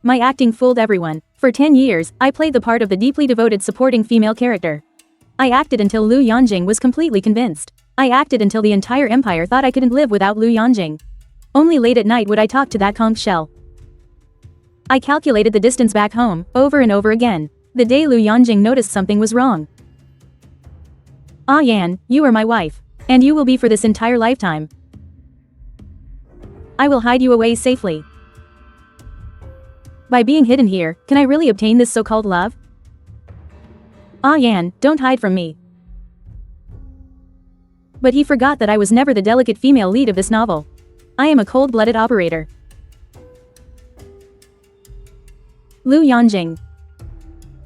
My acting fooled everyone. For 10 years, I played the part of the deeply devoted supporting female character. I acted until Liu Yanjing was completely convinced. I acted until the entire empire thought I couldn't live without Liu Yanjing. Only late at night would I talk to that conch shell. I calculated the distance back home, over and over again. The day Liu Yanjing noticed something was wrong. Ah Yan, you are my wife. And you will be for this entire lifetime. I will hide you away safely. By being hidden here, can I really obtain this so-called love? Ah Yan, don't hide from me. But he forgot that I was never the delicate female lead of this novel. I am a cold-blooded operator. Liu Yanjing.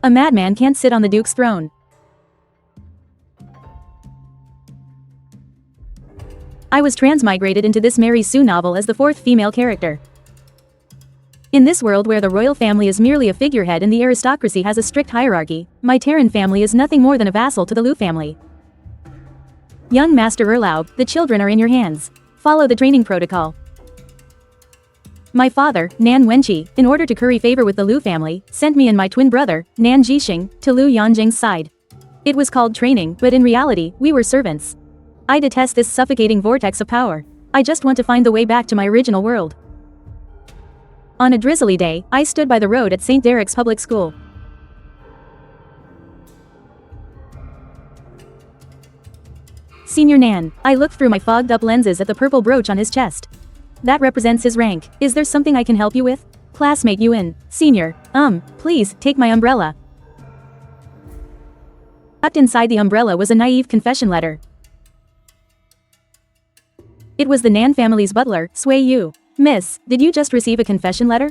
A madman can't sit on the Duke's throne. I was transmigrated into this Mary Sue novel as the fourth female character. In this world where the royal family is merely a figurehead and the aristocracy has a strict hierarchy, my Terran family is nothing more than a vassal to the Liu family. Young Master Erlaub, the children are in your hands. Follow the training protocol. My father, Nan Wenqi, in order to curry favor with the Liu family, sent me and my twin brother, Nan Jixing, to Liu Yanjing's side. It was called training, but in reality, we were servants. I detest this suffocating vortex of power. I just want to find the way back to my original world. On a drizzly day, I stood by the road at St. Derek's public school. Senior Nan, I looked through my fogged-up lenses at the purple brooch on his chest. That represents his rank. Is there something I can help you with? Classmate Yuan, Senior, please, take my umbrella. Tucked inside the umbrella was a naive confession letter. It was the Nan family's butler, Sui Yu. Miss, did you just receive a confession letter?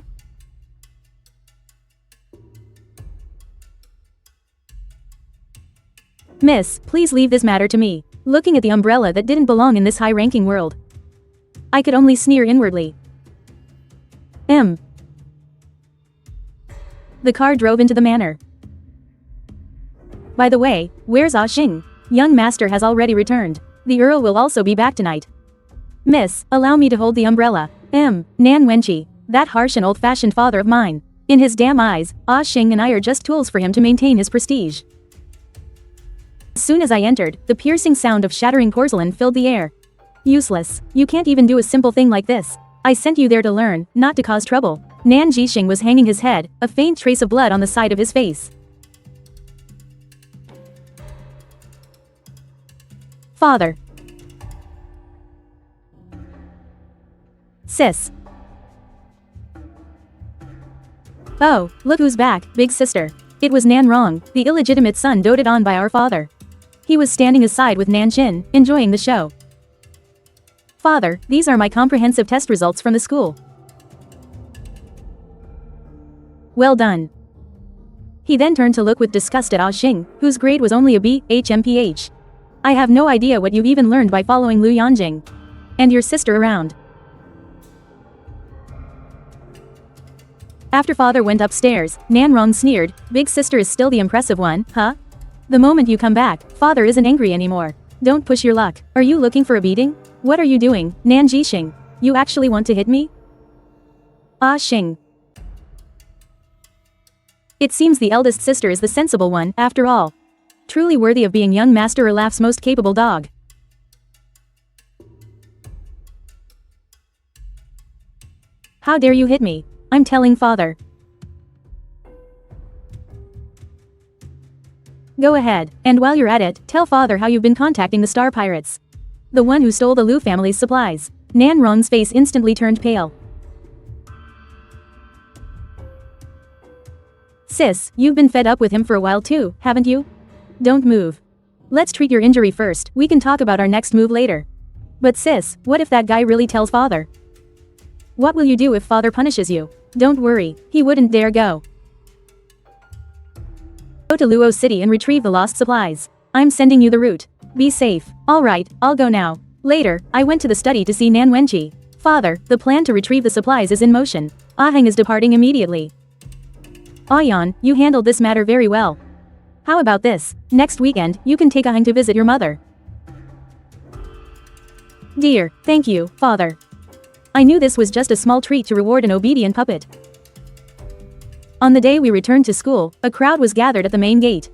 Miss, please leave this matter to me. Looking at the umbrella that didn't belong in this high-ranking world, I could only sneer inwardly. The car drove into the manor. By the way, where's Ah Xing? Young master has already returned. The Earl will also be back tonight. Miss, allow me to hold the umbrella. Nan Wenqi, that harsh and old-fashioned father of mine. In his damn eyes, Ah Xing and I are just tools for him to maintain his prestige. As soon as I entered, the piercing sound of shattering porcelain filled the air. Useless. You can't even do a simple thing like this. I sent you there to learn, not to cause trouble. Nan Jixing was hanging his head, a faint trace of blood on the side of his face. Father. Sis. Oh, look who's back, big sister. It was Nan Rong, the illegitimate son doted on by our father. He was standing aside with Nan Qin, enjoying the show. Father, these are my comprehensive test results from the school. Well done. He then turned to look with disgust at Ah Xing, whose grade was only a B, HMPH. I have no idea what you've even learned by following Liu Yanjing. And your sister around. After father went upstairs, Nan Rong sneered, big sister is still the impressive one, huh? The moment you come back, father isn't angry anymore. Don't push your luck. Are you looking for a beating? What are you doing, Nan Jixing? You actually want to hit me? Ah Xing. It seems the eldest sister is the sensible one, after all. Truly worthy of being young Master Erlaf's most capable dog. How dare you hit me? I'm telling father. Go ahead, and while you're at it, tell father how you've been contacting the Star Pirates. The one who stole the Liu family's supplies. Nan Rong's face instantly turned pale. Sis, you've been fed up with him for a while too, haven't you? Don't move. Let's treat your injury first, we can talk about our next move later. But sis, what if that guy really tells father? What will you do if father punishes you? Don't worry, he wouldn't dare go. Go to Luo City and retrieve the lost supplies. I'm sending you the route. Be safe. Alright, I'll go now. Later, I went to the study to see Nan Wenqi. Father, the plan to retrieve the supplies is in motion. Aheng is departing immediately. Ayan, you handled this matter very well. How about this? Next weekend, you can take Aheng to visit your mother. Dear, thank you, father. I knew this was just a small treat to reward an obedient puppet. On the day we returned to school, a crowd was gathered at the main gate.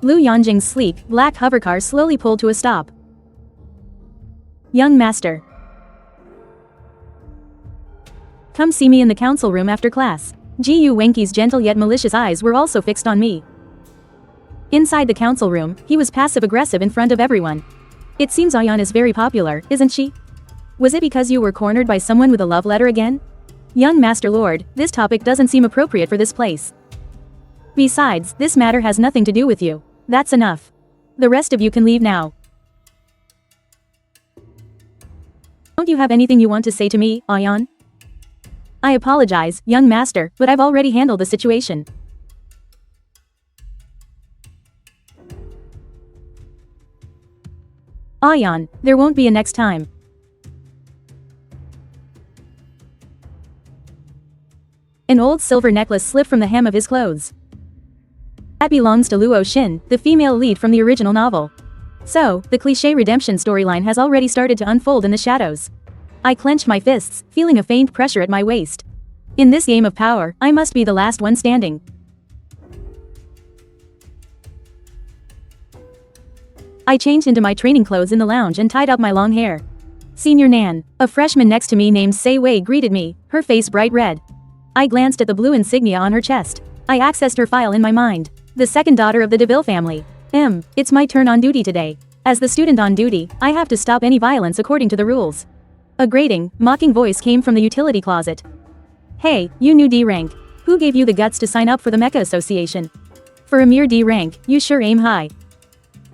Lu Yanjing's sleek, black hovercar slowly pulled to a stop. Young master. Come see me in the council room after class. Gu Wenqi's gentle yet malicious eyes were also fixed on me. Inside the council room, he was passive-aggressive in front of everyone. It seems Ayan is very popular, isn't she? Was it because you were cornered by someone with a love letter again? Young Master Lord, this topic doesn't seem appropriate for this place. Besides, this matter has nothing to do with you. That's enough. The rest of you can leave now. Don't you have anything you want to say to me, Ayan? I apologize, young master, but I've already handled the situation. Ayan, there won't be a next time. An old silver necklace slipped from the hem of his clothes. That belongs to Luo Xin, the female lead from the original novel. So, the cliché redemption storyline has already started to unfold in the shadows. I clenched my fists, feeling a faint pressure at my waist. In this game of power, I must be the last one standing. I changed into my training clothes in the lounge and tied up my long hair. Senior Nan, a freshman next to me named Sei Wei, greeted me, her face bright red. I glanced at the blue insignia on her chest. I accessed her file in my mind. The second daughter of the DeVille family. It's my turn on duty today. As the student on duty, I have to stop any violence according to the rules. A grating, mocking voice came from the utility closet. Hey, you new D rank. Who gave you the guts to sign up for the Mecha Association? For a mere D rank, you sure aim high.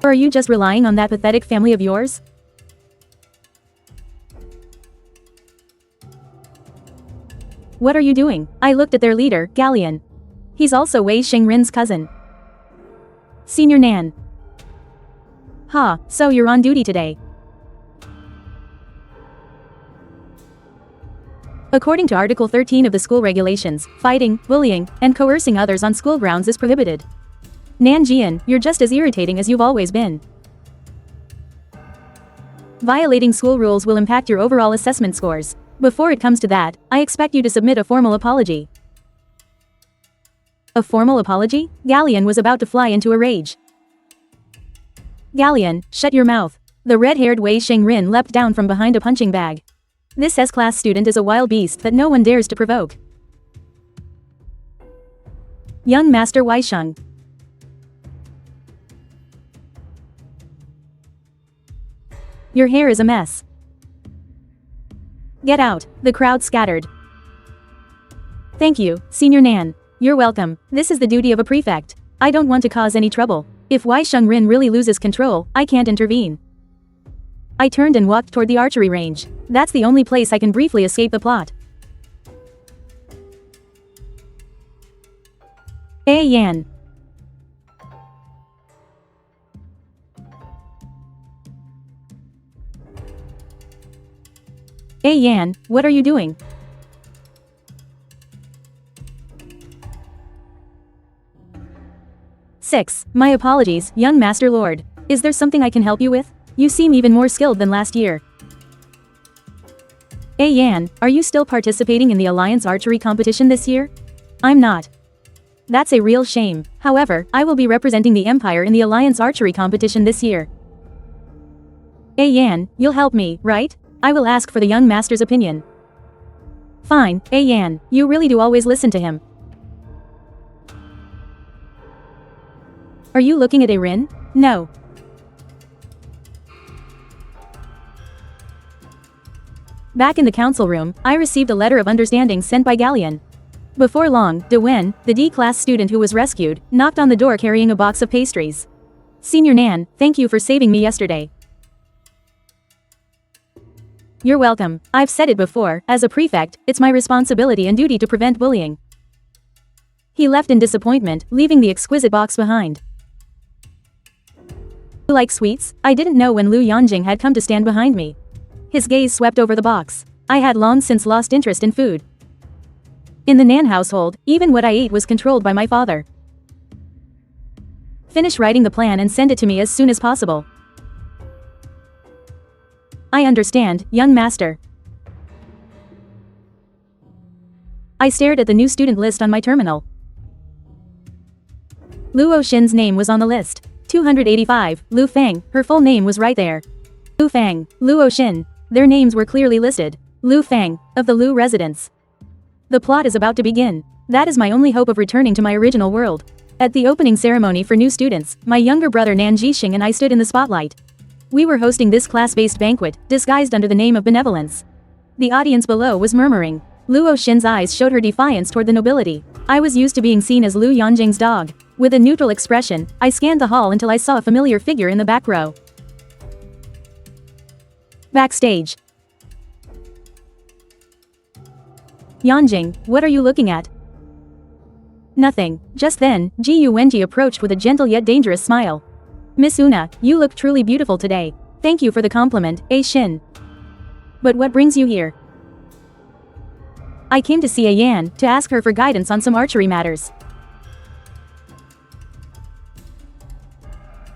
Or are you just relying on that pathetic family of yours? What are you doing? I looked at their leader, Galleon. He's also Wei Xingrin's cousin. Senior Nan. Ha, so you're on duty today. According to Article 13 of the school regulations, fighting, bullying, and coercing others on school grounds is prohibited. Nan Jian, you're just as irritating as you've always been. Violating school rules will impact your overall assessment scores. Before it comes to that, I expect you to submit a formal apology. A formal apology? Galleon was about to fly into a rage. Galleon, shut your mouth. The red-haired Wei Xingrin leapt down from behind a punching bag. This S-class student is a wild beast that no one dares to provoke. Young Master Weisheng. Your hair is a mess. Get out. The crowd scattered. Thank you, Senior Nan. You're welcome. This is the duty of a prefect. I don't want to cause any trouble. If Wei Xingrin really loses control, I can't intervene. I turned and walked toward the archery range. That's the only place I can briefly escape the plot. Hey Yan. Hey Yan, what are you doing? Six. My apologies, young Master Lord. Is there something I can help you with? You seem even more skilled than last year. Hey Yan, are you still participating in the Alliance archery competition this year? I'm not. That's a real shame. However, I will be representing the Empire in the Alliance archery competition this year. Hey Yan, you'll help me, right? I will ask for the young master's opinion. Fine, Hey Yan, you really do always listen to him. Are you looking at Rin? No. Back in the council room, I received a letter of understanding sent by Galleon. Before long, De Wen, the D-class student who was rescued, knocked on the door carrying a box of pastries. Senior Nan, thank you for saving me yesterday. You're welcome. I've said it before, as a prefect, it's my responsibility and duty to prevent bullying. He left in disappointment, leaving the exquisite box behind. You like sweets? I didn't know when Lu Yanjing had come to stand behind me. His gaze swept over the box. I had long since lost interest in food. In the Nan household, even what I ate was controlled by my father. Finish writing the plan and send it to me as soon as possible. I understand, young master. I stared at the new student list on my terminal. Luo Xin's name was on the list. 285, Lu Feng, her full name was right there. Lu Feng, Luo Xin. Their names were clearly listed. Lu Feng, of the Lu residence. The plot is about to begin. That is my only hope of returning to my original world. At the opening ceremony for new students, my younger brother Nan Jixing and I stood in the spotlight. We were hosting this class-based banquet, disguised under the name of benevolence. The audience below was murmuring. Luo Xin's eyes showed her defiance toward the nobility. I was used to being seen as Lu Yanjing's dog. With a neutral expression, I scanned the hall until I saw a familiar figure in the back row. Backstage. Yanjing, what are you looking at? Nothing. Just then, Ji Wenji approached with a gentle yet dangerous smile. Miss Una, you look truly beautiful today. Thank you for the compliment, A Xin. But what brings you here? I came to see A Yan, to ask her for guidance on some archery matters.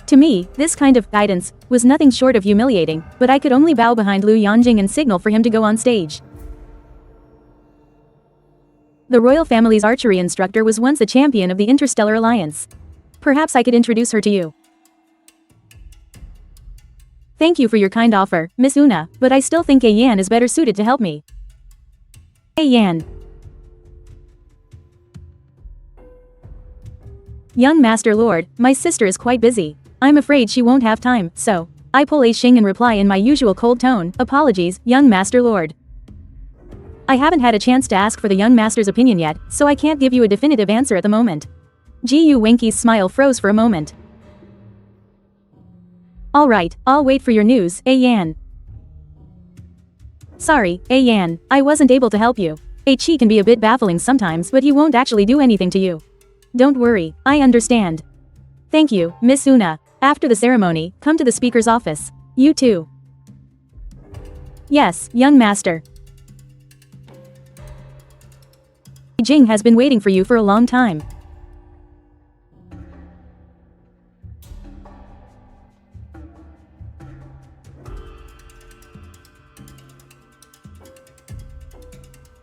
To me, this kind of guidance was nothing short of humiliating, but I could only bow behind Lu Yanjing and signal for him to go on stage. The royal family's archery instructor was once the champion of the Interstellar Alliance. Perhaps I could introduce her to you. Thank you for your kind offer, Miss Una, but I still think A Yan is better suited to help me. A Yan. Young Master Lord, my sister is quite busy. I'm afraid she won't have time, so I pull A Xing and reply in my usual cold tone, apologies, young Master Lord. I haven't had a chance to ask for the young master's opinion yet, so I can't give you a definitive answer at the moment. Ji Wenqi's smile froze for a moment. Alright, I'll wait for your news, A Yan. Sorry, A Yan, I wasn't able to help you. A Chi can be a bit baffling sometimes, but he won't actually do anything to you. Don't worry, I understand. Thank you, Miss Una. After the ceremony, come to the speaker's office. You too. Yes, young master. Jing has been waiting for you for a long time.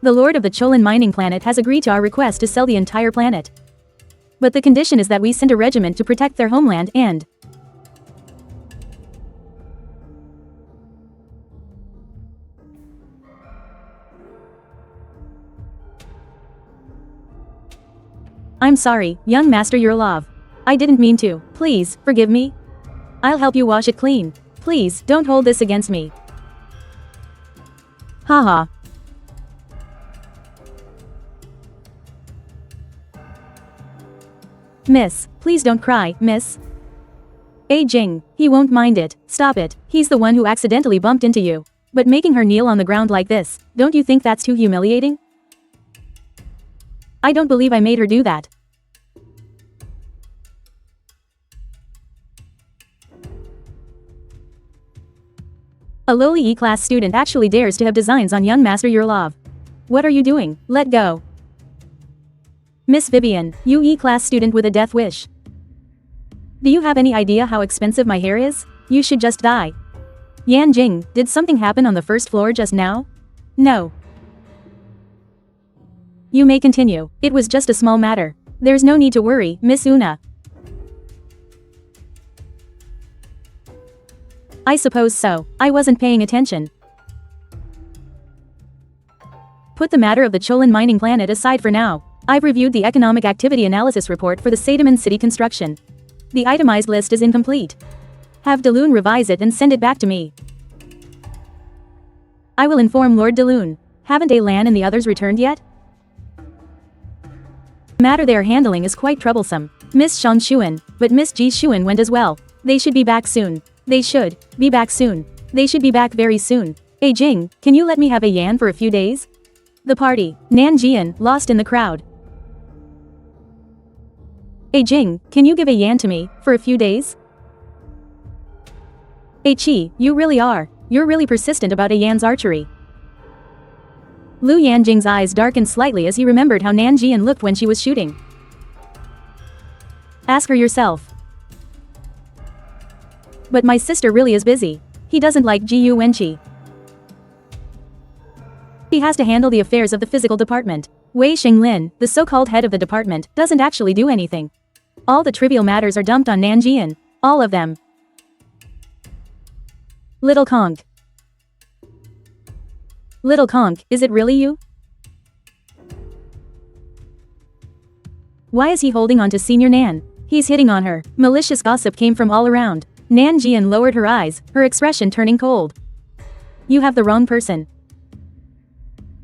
The Lord of the Cholin mining planet has agreed to our request to sell the entire planet. But the condition is that we send a regiment to protect their homeland and... I'm sorry, young Master Yurlov. I didn't mean to. Please, forgive me. I'll help you wash it clean. Please, don't hold this against me. Haha. Miss, please don't cry, miss. A Jing, he won't mind it. Stop it. He's the one who accidentally bumped into you. But making her kneel on the ground like this, don't you think that's too humiliating? I don't believe I made her do that. A lowly E-class student actually dares to have designs on young Master Yurlov. What are you doing? Let go. Miss Vivian, you E-class student with a death wish. Do you have any idea how expensive my hair is? You should just die. Yan Jing, did something happen on the first floor just now? No. You may continue. It was just a small matter. There's no need to worry, Miss Una. I suppose so. I wasn't paying attention. Put the matter of the Cholin mining planet aside for now. I've reviewed the economic activity analysis report for the Sadaman city construction. The itemized list is incomplete. Have Delune revise it and send it back to me. I will inform Lord Delune. Haven't Lan and the others returned yet? The matter they are handling is quite troublesome. Miss Shang Xuan, but Miss Ji Xuan went as well. They should be back soon. They should be back soon. They should be back very soon. A Jing, can you let me have a Yan for a few days? The party. Nan Jian, lost in the crowd. A Jing, can you give a Yan to me, for a few days? A Chi, you really are. You're really persistent about a Yan's archery. Lu Yanjing's eyes darkened slightly as he remembered how Nan Jian looked when she was shooting. Ask her yourself. But my sister really is busy. He doesn't like Ji Wenqi. He has to handle the affairs of the physical department. Wei Xinglin, the so-called head of the department, doesn't actually do anything. All the trivial matters are dumped on Nanjian. All of them. Little Conk. Little Conk, is it really you? Why is he holding on to Senior Nan? He's hitting on her. Malicious gossip came from all around. Nanjian lowered her eyes, her expression turning cold. You have the wrong person.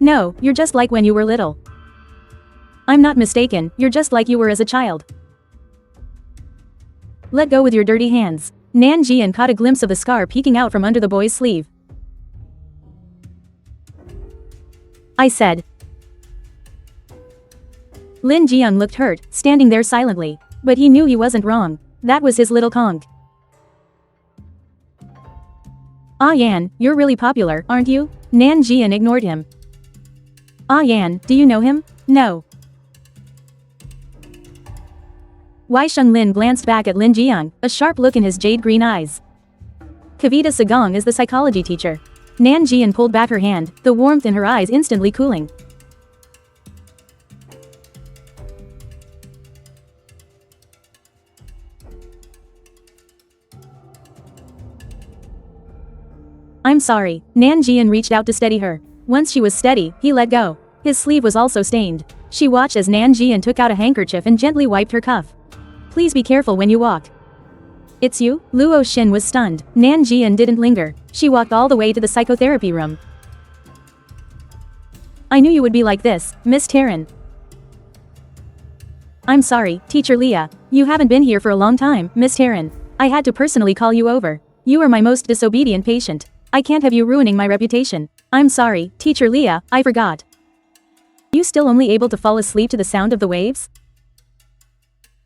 No, you're just like when you were little. I'm not mistaken, you're just like you were as a child. Let go with your dirty hands. Nanjian caught a glimpse of the scar peeking out from under the boy's sleeve. I said. Lin Jiang looked hurt, standing there silently. But he knew he wasn't wrong. That was his little Conk. Ah Yan, you're really popular, aren't you? Nanjian ignored him. Ah Yan, do you know him? No. Wei Xinglin glanced back at Lin Jiang, a sharp look in his jade-green eyes. Kavita Sagong is the psychology teacher. Nanjian pulled back her hand, the warmth in her eyes instantly cooling. I'm sorry. Nanjian reached out to steady her. Once she was steady, he let go. His sleeve was also stained. She watched as Nanjian took out a handkerchief and gently wiped her cuff. Please be careful when you walk. It's you? Luo Xin was stunned. Nanjian didn't linger. She walked all the way to the psychotherapy room. I knew you would be like this, Miss Taryn. I'm sorry, Teacher Leah. You haven't been here for a long time, Miss Taryn. I had to personally call you over. You are my most disobedient patient. I can't have you ruining my reputation. I'm sorry, Teacher Leah, I forgot. You still only able to fall asleep to the sound of the waves?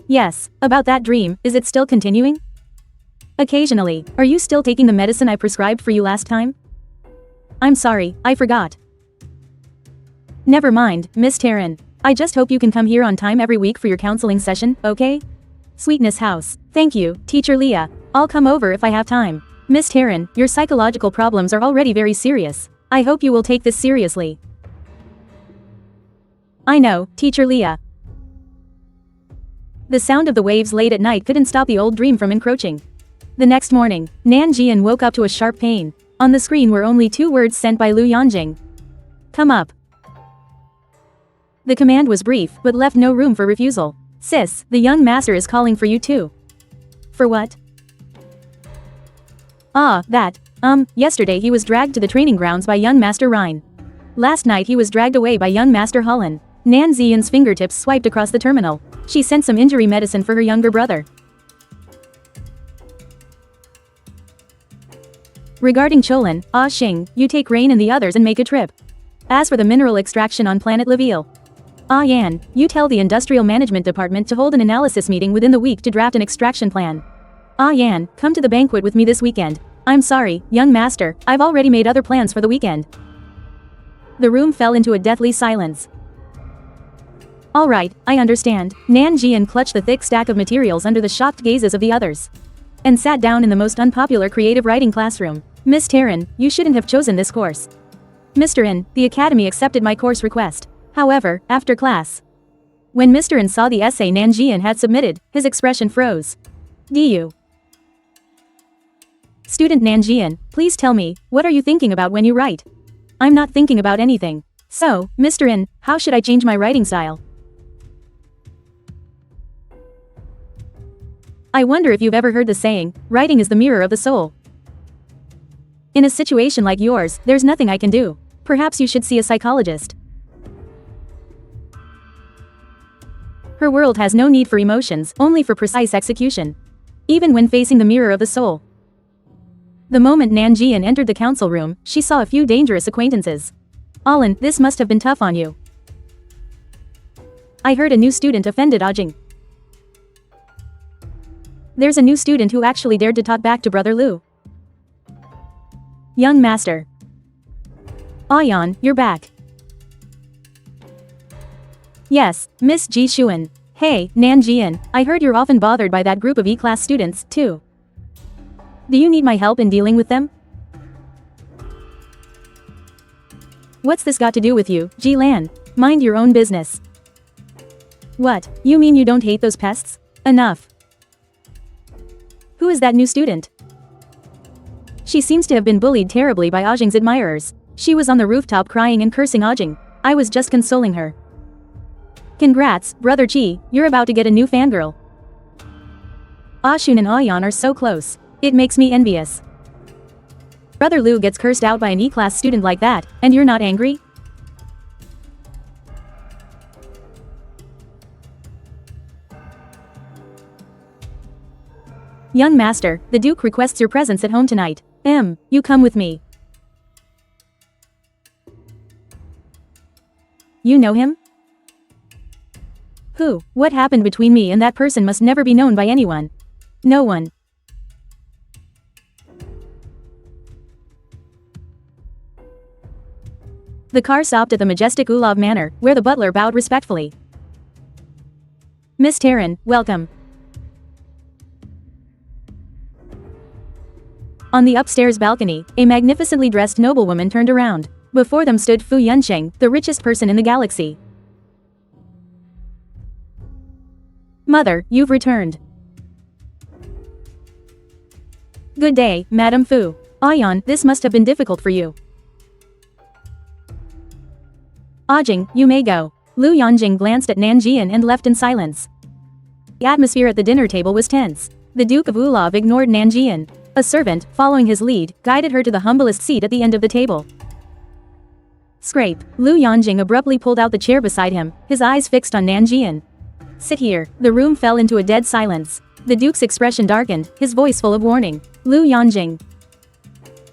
Yes, about that dream, is it still continuing? Occasionally. Are you still taking the medicine I prescribed for you last time? I'm sorry, I forgot. Never mind, Miss Taryn. I just hope you can come here on time every week for your counseling session, okay? Sweetness House. Thank you, Teacher Leah. I'll come over if I have time. Miss Taryn, your psychological problems are already very serious. I hope you will take this seriously. I know, Teacher Leah. The sound of the waves late at night couldn't stop the old dream from encroaching. The next morning, Nanjian woke up to a sharp pain. On the screen were only 2 words sent by Lu Yanjing. Come up. The command was brief, but left no room for refusal. Sis, the young master is calling for you too. For what? Ah, that. Yesterday he was dragged to the training grounds by young Master Rhine. Last night he was dragged away by young Master Hullen. Nanjian's fingertips swiped across the terminal. She sent some injury medicine for her younger brother. Regarding Cholin, Ah Xing, you take Rain and the others and make a trip. As for the mineral extraction on planet Leviel, Ah Yan, you tell the Industrial Management Department to hold an analysis meeting within the week to draft an extraction plan. Ah Yan, come to the banquet with me this weekend. I'm sorry, young master, I've already made other plans for the weekend. The room fell into a deathly silence. Alright, I understand. Nanjian clutched the thick stack of materials under the shocked gazes of the others. And sat down in the most unpopular creative writing classroom. Miss Taryn, you shouldn't have chosen this course. Mr. In, the academy accepted my course request. However, after class. When Mr. In saw the essay Nanjian had submitted, his expression froze. Du. Student Nanjian, please tell me, what are you thinking about when you write? I'm not thinking about anything. So, Mr. In, how should I change my writing style? I wonder if you've ever heard the saying, writing is the mirror of the soul. In a situation like yours, there's nothing I can do. Perhaps you should see a psychologist. Her world has no need for emotions, only for precise execution. Even when facing the mirror of the soul. The moment Nanjian entered the council room, she saw a few dangerous acquaintances. Alin, this must have been tough on you. I heard a new student offended Ajing. There's a new student who actually dared to talk back to Brother Lu. Young master. Ayan, you're back. Yes, Miss Ji Xuan. Hey, Nanjian, I heard you're often bothered by that group of E-class students, too. Do you need my help in dealing with them? What's this got to do with you, Ji Lan? Mind your own business. What, you mean you don't hate those pests? Enough. Who is that new student? She seems to have been bullied terribly by Ajing's admirers. She was on the rooftop crying and cursing Ajing. I was just consoling her. Congrats, Brother Chi, you're about to get a new fangirl. Shun and Ayan are so close. It makes me envious. Brother Lu gets cursed out by an E-class student like that, and you're not angry? Young master, the Duke requests your presence at home tonight. You come with me. You know him? Who? What happened between me and that person must never be known by anyone. No one. The car stopped at the majestic Ulav Manor, where the butler bowed respectfully. Miss Taryn, welcome. On the upstairs balcony, a magnificently dressed noblewoman turned around. Before them stood Fu Yunsheng, the richest person in the galaxy. Mother, you've returned. Good day, Madame Fu. Ayan, this must have been difficult for you. Ajing, you may go. Lu Yanjing glanced at Nanjian and left in silence. The atmosphere at the dinner table was tense. The Duke of Ulav ignored Nanjian. A servant, following his lead, guided her to the humblest seat at the end of the table. Scrape. Lu Yanjing abruptly pulled out the chair beside him, his eyes fixed on Nanjian. Sit here. The room fell into a dead silence. The Duke's expression darkened, his voice full of warning. Lu Yanjing.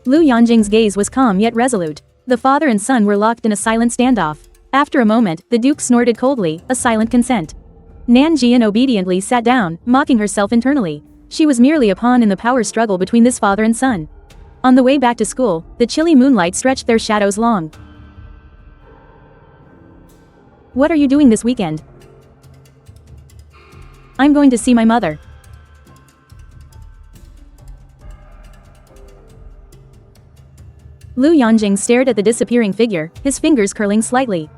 Lu Yanjing's gaze was calm yet resolute. The father and son were locked in a silent standoff. After a moment, the Duke snorted coldly, a silent consent. Nanjian obediently sat down, mocking herself internally. She was merely a pawn in the power struggle between this father and son. On the way back to school, the chilly moonlight stretched their shadows long. What are you doing this weekend? I'm going to see my mother. Lu Yanjing stared at the disappearing figure, his fingers curling slightly.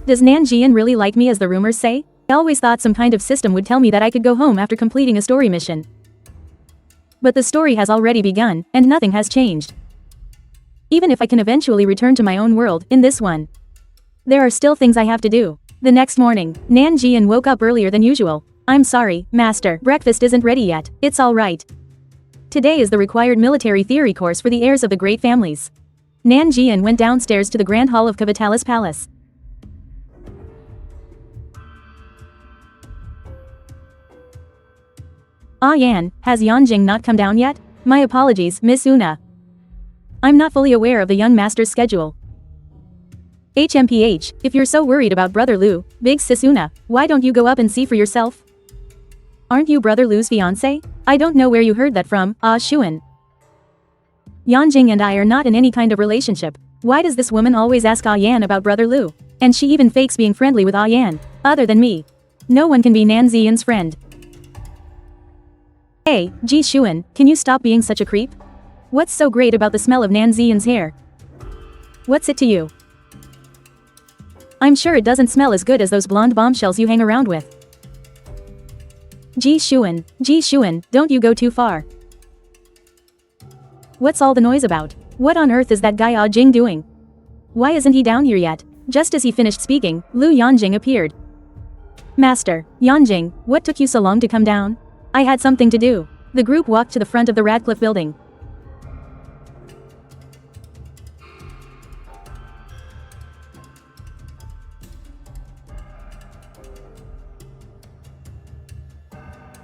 Does Nanjian really like me as the rumors say? I always thought some kind of system would tell me that I could go home after completing a story mission. But the story has already begun, and nothing has changed. Even if I can eventually return to my own world, in this one, there are still things I have to do. The next morning, Nanjian woke up earlier than usual. I'm sorry, Master, breakfast isn't ready yet. It's all right. Today is the required military theory course for the heirs of the great families. Nanjian went downstairs to the Grand Hall of Kavitalis Palace. Yan, has Yanjing not come down yet? My apologies, Miss Una. I'm not fully aware of the young master's schedule. HMPH, if you're so worried about Brother Lu, Big Sis Una, why don't you go up and see for yourself? Aren't you Brother Lu's fiancé? I don't know where you heard that from, Shuan. Yanjing and I are not in any kind of relationship. Why does this woman always ask Yan about Brother Lu? And she even fakes being friendly with Yan. Other than me, no one can be Nanzian's friend. Hey, Ji Shuan, can you stop being such a creep? What's so great about the smell of Nanzian's hair? What's it to you? I'm sure it doesn't smell as good as those blonde bombshells you hang around with. Ji Shuan, don't you go too far. What's all the noise about? What on earth is that guy Jing doing? Why isn't he down here yet? Just as he finished speaking, Lu Yanjing appeared. Master, Yanjing, what took you so long to come down? I had something to do. The group walked to the front of the Radcliffe building.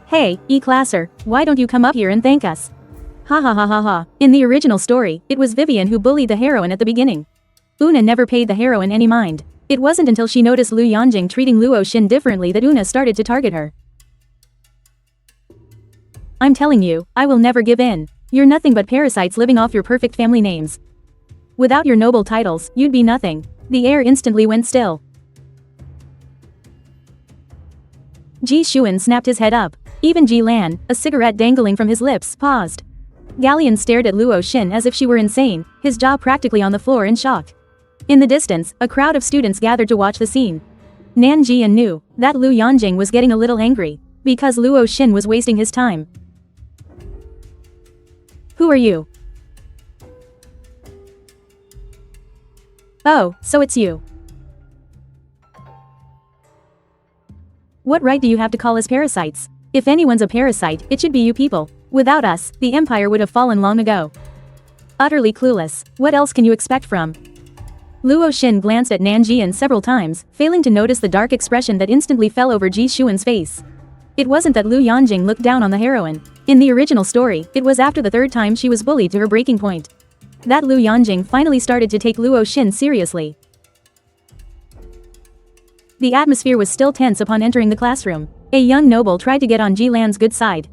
Hey, E-classer, why don't you come up here and thank us? Ha ha ha ha ha. In the original story, it was Vivian who bullied the heroine at the beginning. Una never paid the heroine any mind. It wasn't until she noticed Lu Yanjing treating Luo Xin differently that Una started to target her. I'm telling you, I will never give in. You're nothing but parasites living off your perfect family names. Without your noble titles, you'd be nothing. The air instantly went still. Ji Shuan snapped his head up. Even Ji Lan, a cigarette dangling from his lips, paused. Galleon stared at Luo Xin as if she were insane, his jaw practically on the floor in shock. In the distance, a crowd of students gathered to watch the scene. Nan Jian knew that Lu Yanjing was getting a little angry because Luo Xin was wasting his time. Who are you? Oh, so it's you. What right do you have to call us parasites? If anyone's a parasite, it should be you people. Without us, the empire would have fallen long ago. Utterly clueless, what else can you expect from? Luo Xin glanced at Nan Jian several times, failing to notice the dark expression that instantly fell over Ji Xuan's face. It wasn't that Lu Yanjing looked down on the heroine. In the original story, it was after the third time she was bullied to her breaking point that Lu Yanjing finally started to take Luo Xin seriously. The atmosphere was still tense upon entering the classroom. A young noble tried to get on Ji Lan's good side.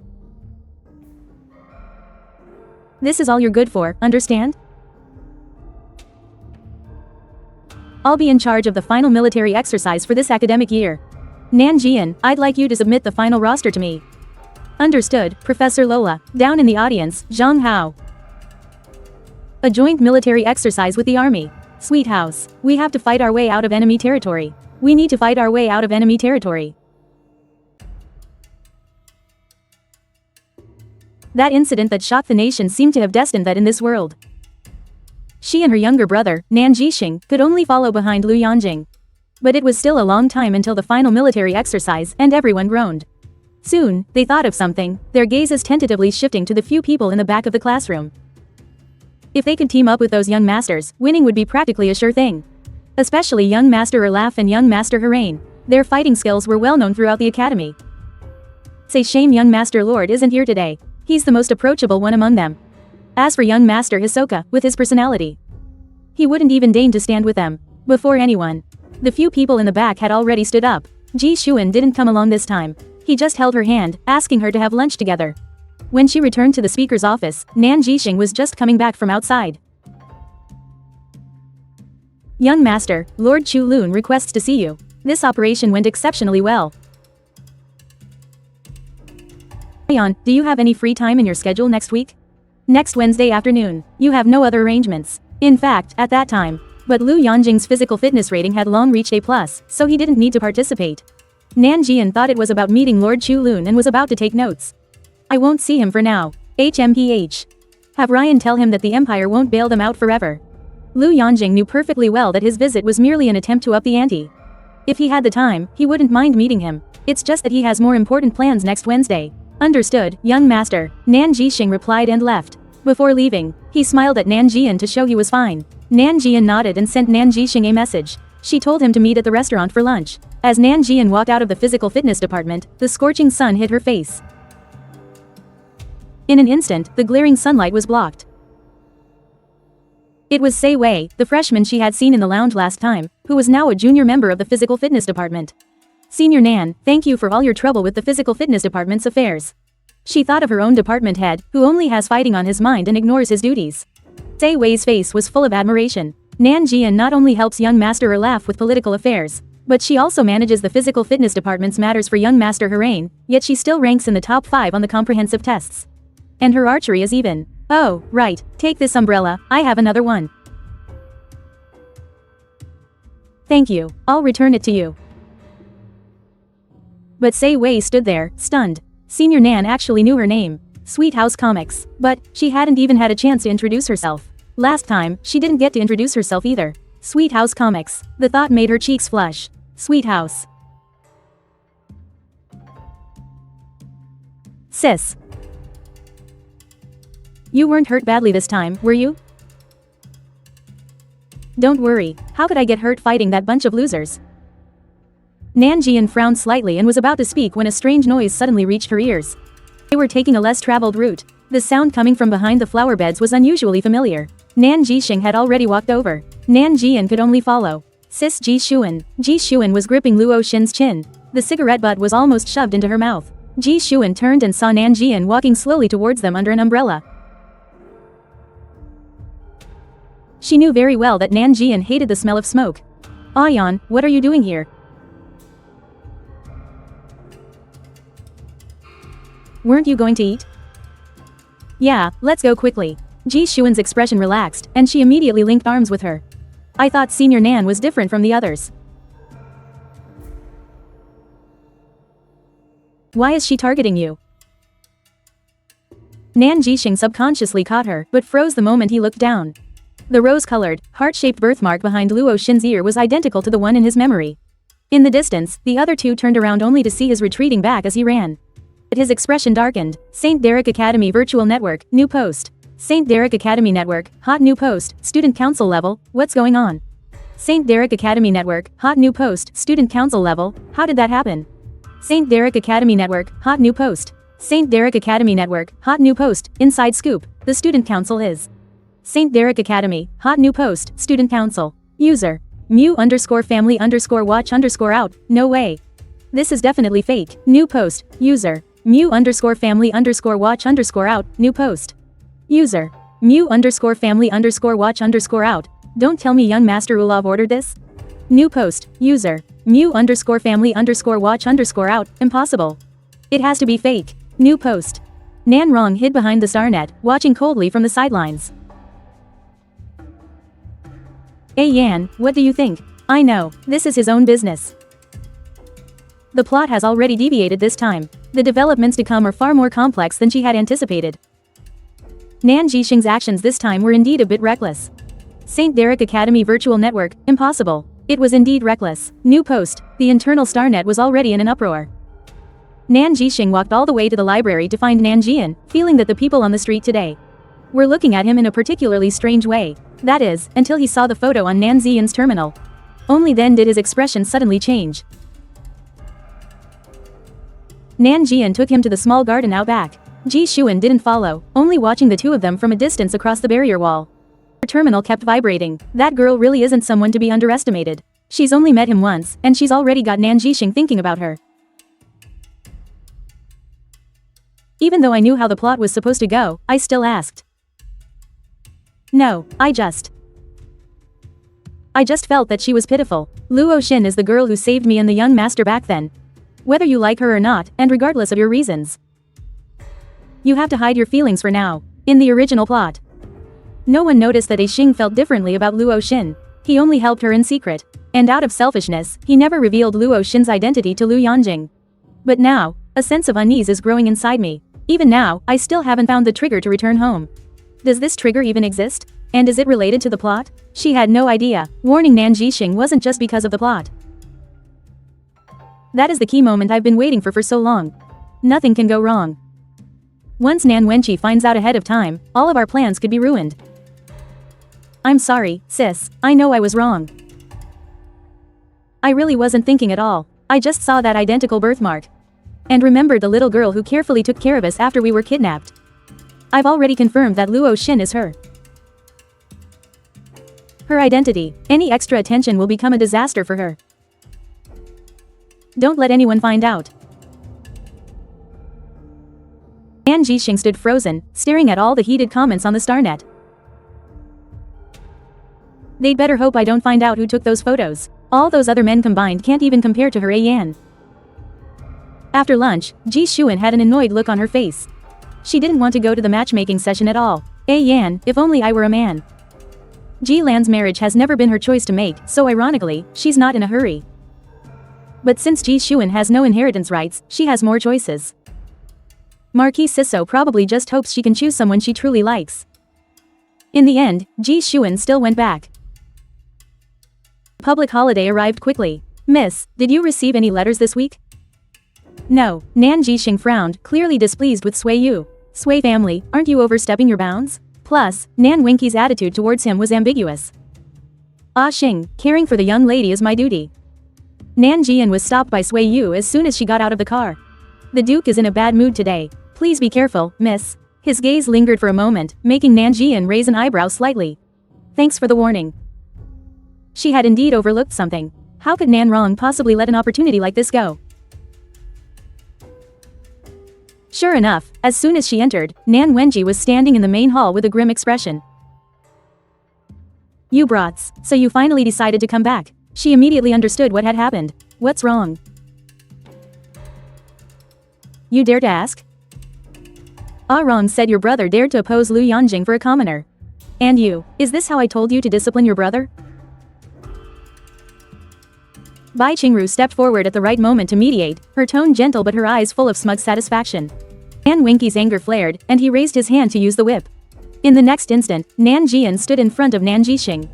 This is all you're good for, understand? I'll be in charge of the final military exercise for this academic year. Nan Jian, I'd like you to submit the final roster to me. Understood, Professor Lola. Down in the audience, Zhang Hao. A joint military exercise with the army. Sweet house. We have to fight our way out of enemy territory. We need to fight our way out of enemy territory. That incident that shocked the nation seemed to have destined that in this world. She and her younger brother, Nan Jixing, could only follow behind Lu Yanjing. But it was still a long time until the final military exercise, and everyone groaned. Soon, they thought of something, their gazes tentatively shifting to the few people in the back of the classroom. If they could team up with those young masters, winning would be practically a sure thing. Especially young Master Erlaf and young Master Herain. Their fighting skills were well known throughout the academy. Say shame young Master Lord isn't here today. He's the most approachable one among them. As for young Master Hisoka, with his personality, he wouldn't even deign to stand with them. Before anyone. The few people in the back had already stood up. Ji Xuan didn't come along this time. He just held her hand, asking her to have lunch together. When she returned to the speaker's office, Nan Jixing was just coming back from outside. Young Master, Lord Chu Lun requests to see you. This operation went exceptionally well. Ayan, do you have any free time in your schedule next week? Next Wednesday afternoon. You have no other arrangements. In fact, at that time. But Lu Yanjing's physical fitness rating had long reached A+, so he didn't need to participate. Nan Jian thought it was about meeting Lord Chu Lun and was about to take notes. I won't see him for now. HMPH. Have Ryan tell him that the Empire won't bail them out forever. Lu Yanjing knew perfectly well that his visit was merely an attempt to up the ante. If he had the time, he wouldn't mind meeting him. It's just that he has more important plans next Wednesday. Understood, young master, Nan Jixing replied and left. Before leaving, he smiled at Nan Jian to show he was fine. Nan Jian nodded and sent Nan Jixing a message. She told him to meet at the restaurant for lunch. As Nan Jian walked out of the physical fitness department, the scorching sun hit her face. In an instant, the glaring sunlight was blocked. It was Sei Wei, the freshman she had seen in the lounge last time, who was now a junior member of the physical fitness department. Senior Nan, thank you for all your trouble with the physical fitness department's affairs. She thought of her own department head, who only has fighting on his mind and ignores his duties. Sei Wei's face was full of admiration. Nan Jian not only helps young Master Erlaf with political affairs, but she also manages the physical fitness department's matters for young Master Herain, yet she still ranks in the top 5 on the comprehensive tests. And her archery is even. Oh, right, take this umbrella, I have another one. Thank you, I'll return it to you. But Sei Wei stood there, stunned. Senior Nan actually knew her name. Sweet House Comics. But, she hadn't even had a chance to introduce herself. Last time, she didn't get to introduce herself either. Sweet House Comics. The thought made her cheeks flush. Sweet House. Sis. You weren't hurt badly this time, were you? Don't worry, how could I get hurt fighting that bunch of losers? Nan Jian frowned slightly and was about to speak when a strange noise suddenly reached her ears. They were taking a less traveled route. The sound coming from behind the flower beds was unusually familiar. Nan Jixing had already walked over. Nan Jian could only follow. Sis Ji Xuan. Ji Xuan was gripping Luo Xin's chin. The cigarette butt was almost shoved into her mouth. Ji Xuan turned and saw Nan Jian walking slowly towards them under an umbrella. She knew very well that Nan Jian hated the smell of smoke. Ayan, what are you doing here? Weren't you going to eat? Yeah, let's go quickly. Ji Xuan's expression relaxed, and she immediately linked arms with her. I thought Senior Nan was different from the others. Why is she targeting you? Nan Jixing subconsciously caught her, but froze the moment he looked down. The rose-colored, heart-shaped birthmark behind Luo Xin's ear was identical to the one in his memory. In the distance, the other two turned around only to see his retreating back as he ran. His expression darkened. St. Derek Academy Virtual Network, new post. St. Derek Academy Network, hot new post, student council level, what's going on? St. Derek Academy Network, hot new post, student council level, how did that happen? St. Derek Academy Network, hot new post. St. Derek Academy Network, hot new post, inside scoop, the student council is. St. Derek Academy, hot new post, student council. User. Mu_family_watch_out, no way. This is definitely fake, new post, user. Mu_family_watch_out, new post. User. Mu_family_watch_out, don't tell me young Master Ulov ordered this? New post, user. Mu_family_watch_out, impossible. It has to be fake, new post. Nan Rong hid behind the starnet, watching coldly from the sidelines. Hey Yan, what do you think? I know, this is his own business. The plot has already deviated this time. The developments to come are far more complex than she had anticipated. Nan Jixing's actions this time were indeed a bit reckless. St. Derek Academy Virtual Network, impossible. It was indeed reckless. New post, the internal starnet was already in an uproar. Nan Jixing walked all the way to the library to find Nan Jian, feeling that the people on the street today were looking at him in a particularly strange way. That is, until he saw the photo on Nan Jian's terminal. Only then did his expression suddenly change. Nan Jian took him to the small garden out back. Ji Xuan didn't follow, only watching the two of them from a distance across the barrier wall. Her terminal kept vibrating. That girl really isn't someone to be underestimated. She's only met him once, and she's already got Nan Jixing thinking about her. Even though I knew how the plot was supposed to go, I still asked. No, I just felt that she was pitiful. Luo Xin is the girl who saved me and the young master back then. Whether you like her or not, and regardless of your reasons. You have to hide your feelings for now. In the original plot, no one noticed that Xing felt differently about Luo Xin. He only helped her in secret. And out of selfishness, he never revealed Luo Xin's identity to Lu Yanjing. But now, a sense of unease is growing inside me. Even now, I still haven't found the trigger to return home. Does this trigger even exist? And is it related to the plot? She had no idea. Warning Nan Jixing wasn't just because of the plot. That is the key moment I've been waiting for so long. Nothing can go wrong. Once Nan Wenqi finds out ahead of time, all of our plans could be ruined. I'm sorry, sis, I know I was wrong. I really wasn't thinking at all. I just saw that identical birthmark. And remembered the little girl who carefully took care of us after we were kidnapped. I've already confirmed that Luo Xin is her. Her identity, any extra attention will become a disaster for her. Don't let anyone find out. Nan Jixing stood frozen, staring at all the heated comments on the starnet. They'd better hope I don't find out who took those photos. All those other men combined can't even compare to her Yan. After lunch, Ji Xuan had an annoyed look on her face. She didn't want to go to the matchmaking session at all. Yan, if only I were a man. Ji Lan's marriage has never been her choice to make, so ironically, she's not in a hurry. But since Ji Xuan has no inheritance rights, she has more choices. Marquis Sisso probably just hopes she can choose someone she truly likes. In the end, Ji Xuan still went back. Public holiday arrived quickly. Miss, did you receive any letters this week? No, Nan Jixing frowned, clearly displeased with Sui Yu. Sui family, aren't you overstepping your bounds? Plus, Nan Wenqi's attitude towards him was ambiguous. Ah Xing, caring for the young lady is my duty. Nan Jian was stopped by Sui Yu as soon as she got out of the car. The Duke is in a bad mood today. Please be careful, miss. His gaze lingered for a moment, making Nan Jian raise an eyebrow slightly. Thanks for the warning. She had indeed overlooked something. How could Nan Rong possibly let an opportunity like this go? Sure enough, as soon as she entered, Nan Wenqi was standing in the main hall with a grim expression. You brats, so you finally decided to come back. She immediately understood what had happened. What's wrong? You dare to ask? Ah Rong said your brother dared to oppose Lu Yanjing for a commoner. And you, is this how I told you to discipline your brother? Bai Qingru stepped forward at the right moment to mediate, her tone gentle but her eyes full of smug satisfaction. Nan Wenqi's anger flared, and he raised his hand to use the whip. In the next instant, Nan Jian stood in front of Nan Jixing.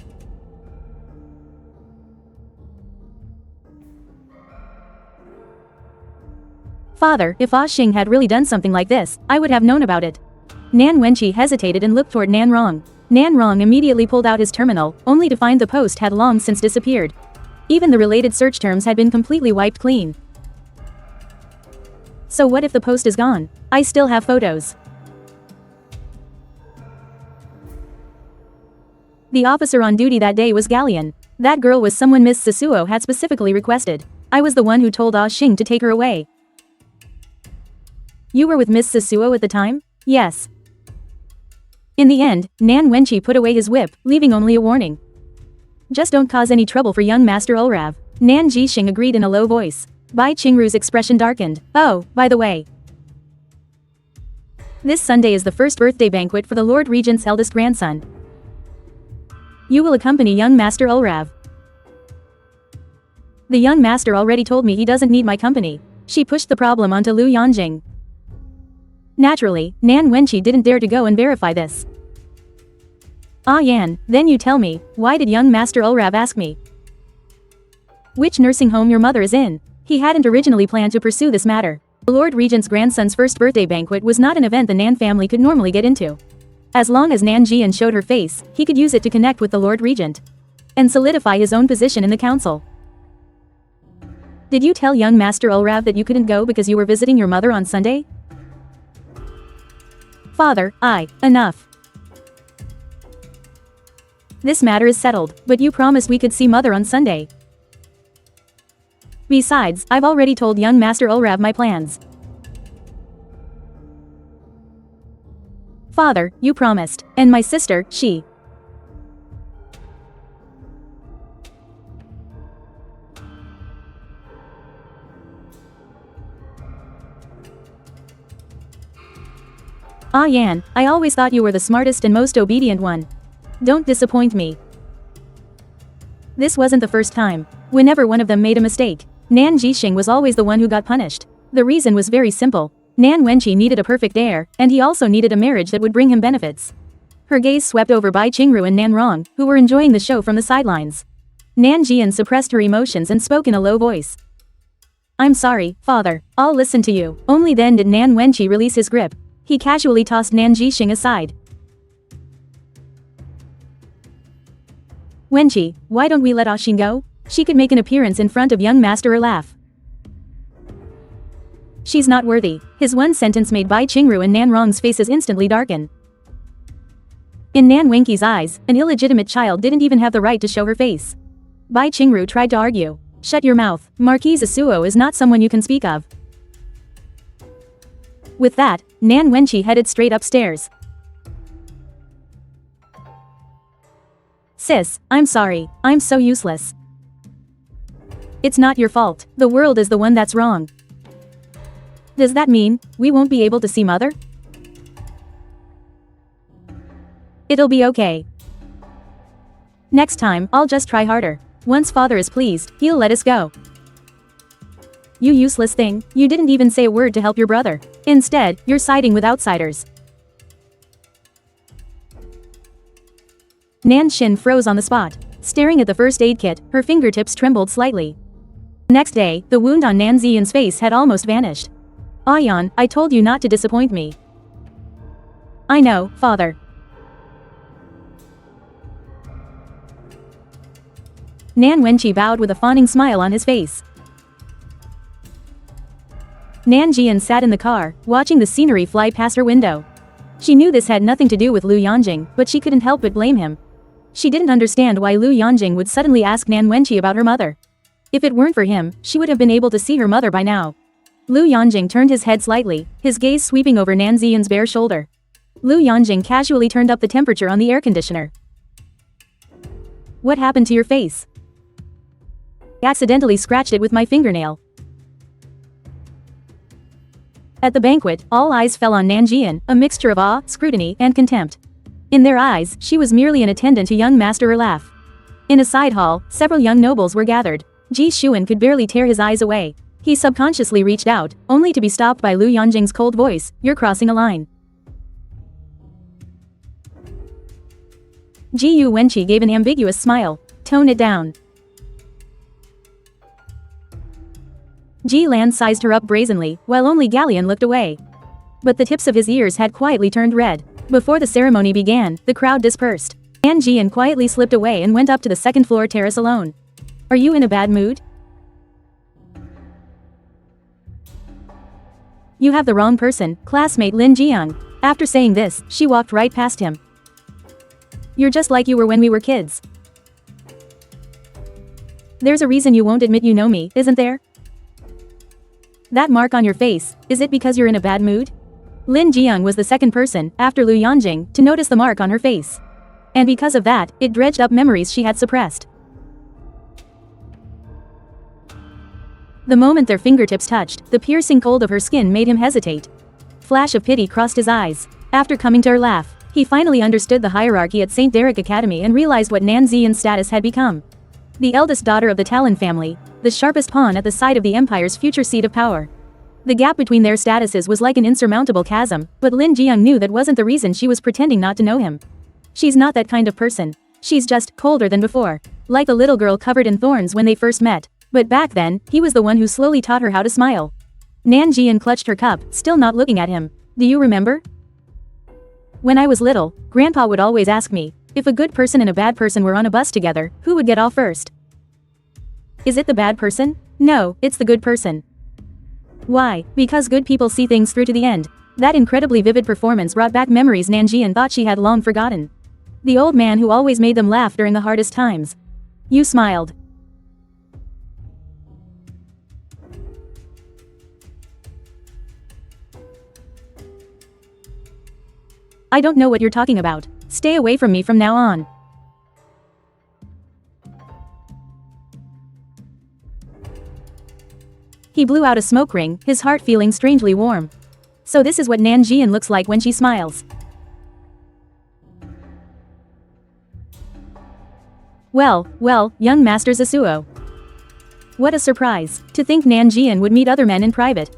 Father, if Ah Xing had really done something like this, I would have known about it. Nan Wenqi hesitated and looked toward Nan Rong. Nan Rong immediately pulled out his terminal, only to find the post had long since disappeared. Even the related search terms had been completely wiped clean. So what if the post is gone? I still have photos. The officer on duty that day was Galleon. That girl was someone Miss Sasuo had specifically requested. I was the one who told Ah Xing to take her away. You were with Miss Sasuo at the time? Yes. In the end, Nan Wenqi put away his whip, leaving only a warning. Just don't cause any trouble for young Master Ulrav. Nan Jixing agreed in a low voice. Bai Qingru's expression darkened. Oh, by the way. This Sunday is the first birthday banquet for the Lord Regent's eldest grandson. You will accompany young Master Ulrav. The young master already told me he doesn't need my company. She pushed the problem onto Lu Yanjing. Naturally, Nan Wenqi didn't dare to go and verify this. Ah Yan, then you tell me, why did young Master Ulrav ask me which nursing home your mother is in? He hadn't originally planned to pursue this matter. The Lord Regent's grandson's first birthday banquet was not an event the Nan family could normally get into. As long as Nan Jian showed her face, he could use it to connect with the Lord Regent and solidify his own position in the council. Did you tell young Master Ulrav that you couldn't go because you were visiting your mother on Sunday? Father, enough. This matter is settled, but you promised we could see mother on Sunday. Besides, I've already told young Master Ulrav my plans. Father, you promised. And my sister, she. Ah Yan, I always thought you were the smartest and most obedient one. Don't disappoint me. This wasn't the first time. Whenever one of them made a mistake, Nan Jixing was always the one who got punished. The reason was very simple. Nan Wenqi needed a perfect heir, and he also needed a marriage that would bring him benefits. Her gaze swept over Bai Qingru and Nan Rong, who were enjoying the show from the sidelines. Nan Jian suppressed her emotions and spoke in a low voice. I'm sorry, father. I'll listen to you. Only then did Nan Wenqi release his grip. He casually tossed Nan Jixing aside. Wenqi, why don't we let Ah Xing go? She could make an appearance in front of young Master Ulrav. She's not worthy. His one sentence made Bai Qingru and Nan Rong's faces instantly darken. In Nan Wenqi's eyes, an illegitimate child didn't even have the right to show her face. Bai Qingru tried to argue. Shut your mouth. Marquise Asuo is not someone you can speak of. With that, Nan Wenqi headed straight upstairs. Sis, I'm sorry. I'm so useless. It's not your fault. The world is the one that's wrong. Does that mean we won't be able to see mother? It'll be okay. Next time, I'll just try harder. Once father is pleased, he'll let us go. You useless thing, you didn't even say a word to help your brother. Instead, you're siding with outsiders. Nan Xin froze on the spot. Staring at the first aid kit, her fingertips trembled slightly. Next day, the wound on Nan Ziyan's face had almost vanished. Ayan, I told you not to disappoint me. I know, father. Nan Wenqi bowed with a fawning smile on his face. Nan Jian sat in the car, watching the scenery fly past her window. She knew this had nothing to do with Lu Yanjing, but she couldn't help but blame him. She didn't understand why Lu Yanjing would suddenly ask Nan Wenqi about her mother. If it weren't for him, she would have been able to see her mother by now. Lu Yanjing turned his head slightly, his gaze sweeping over Nan Ziyan's bare shoulder. Lu Yanjing casually turned up the temperature on the air conditioner. What happened to your face? I accidentally scratched it with my fingernail. At the banquet, all eyes fell on Nan Jian, a mixture of awe, scrutiny, and contempt. In their eyes, she was merely an attendant to young Master Ulrav. In a side hall, several young nobles were gathered. Ji Xuan could barely tear his eyes away. He subconsciously reached out, only to be stopped by Lu Yanjing's cold voice, "You're crossing a line." Ji Yu Wenqi gave an ambiguous smile. "Tone it down." Ji Lan sized her up brazenly, while only Galleon looked away. But the tips of his ears had quietly turned red. Before the ceremony began, the crowd dispersed. Nan Jian quietly slipped away and went up to the second-floor terrace alone. "Are you in a bad mood?" "You have the wrong person, classmate Lin Jiang." After saying this, she walked right past him. "You're just like you were when we were kids. There's a reason you won't admit you know me, isn't there? That mark on your face, is it because you're in a bad mood?" Lin Jiang was the second person, after Lu Yanjing, to notice the mark on her face. And because of that, it dredged up memories she had suppressed. The moment their fingertips touched, the piercing cold of her skin made him hesitate. Flash of pity crossed his eyes. After coming to her laugh, he finally understood the hierarchy at St. Derek Academy and realized what Nan Ziyan's status had become. The eldest daughter of the Talon family, the sharpest pawn at the side of the Empire's future seat of power. The gap between their statuses was like an insurmountable chasm, but Lin Jiang knew that wasn't the reason she was pretending not to know him. She's not that kind of person. She's just colder than before. Like a little girl covered in thorns when they first met. But back then, he was the one who slowly taught her how to smile. Nan Jian clutched her cup, still not looking at him. "Do you remember? When I was little, Grandpa would always ask me, if a good person and a bad person were on a bus together, who would get off first? Is it the bad person? No, it's the good person. Why? Because good people see things through to the end." That incredibly vivid performance brought back memories Nan Jian thought she had long forgotten. The old man who always made them laugh during the hardest times. "You smiled." "I don't know what you're talking about. Stay away from me from now on." He blew out a smoke ring, his heart feeling strangely warm. So this is what Nan Jian looks like when she smiles. Well, young Master Zasuo. What a surprise, to think Nan Jian would meet other men in private.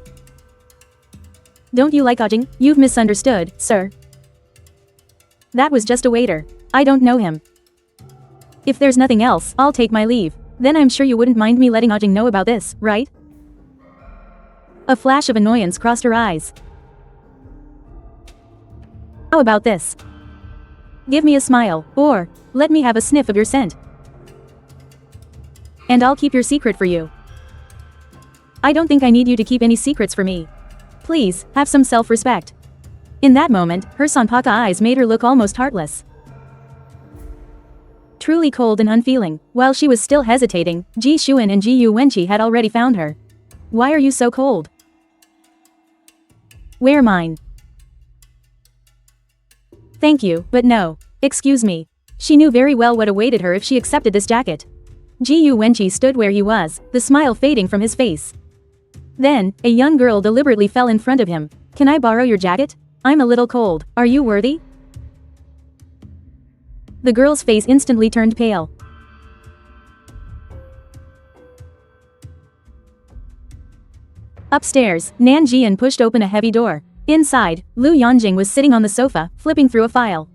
"Don't you like Ajing? You've misunderstood, sir. That was just a waiter. I don't know him. If there's nothing else, I'll take my leave. Then I'm sure you wouldn't mind me letting Ajing know about this, right?" A flash of annoyance crossed her eyes. "How about this? Give me a smile, or let me have a sniff of your scent. And I'll keep your secret for you." "I don't think I need you to keep any secrets for me. Please, have some self-respect." In that moment, her Sanpaka eyes made her look almost heartless. Truly cold and unfeeling. While she was still hesitating, Ji Xuan and Ji Yu Wenqi had already found her. "Why are you so cold?" "Wear mine." "Thank you, but no. Excuse me." She knew very well what awaited her if she accepted this jacket. Ji Yu Wenqi stood where he was, the smile fading from his face. Then, a young girl deliberately fell in front of him. "Can I borrow your jacket? I'm a little cold. Are you worthy?" The girl's face instantly turned pale. Upstairs, Nan Jian pushed open a heavy door. Inside, Lu Yanjing was sitting on the sofa, flipping through a file.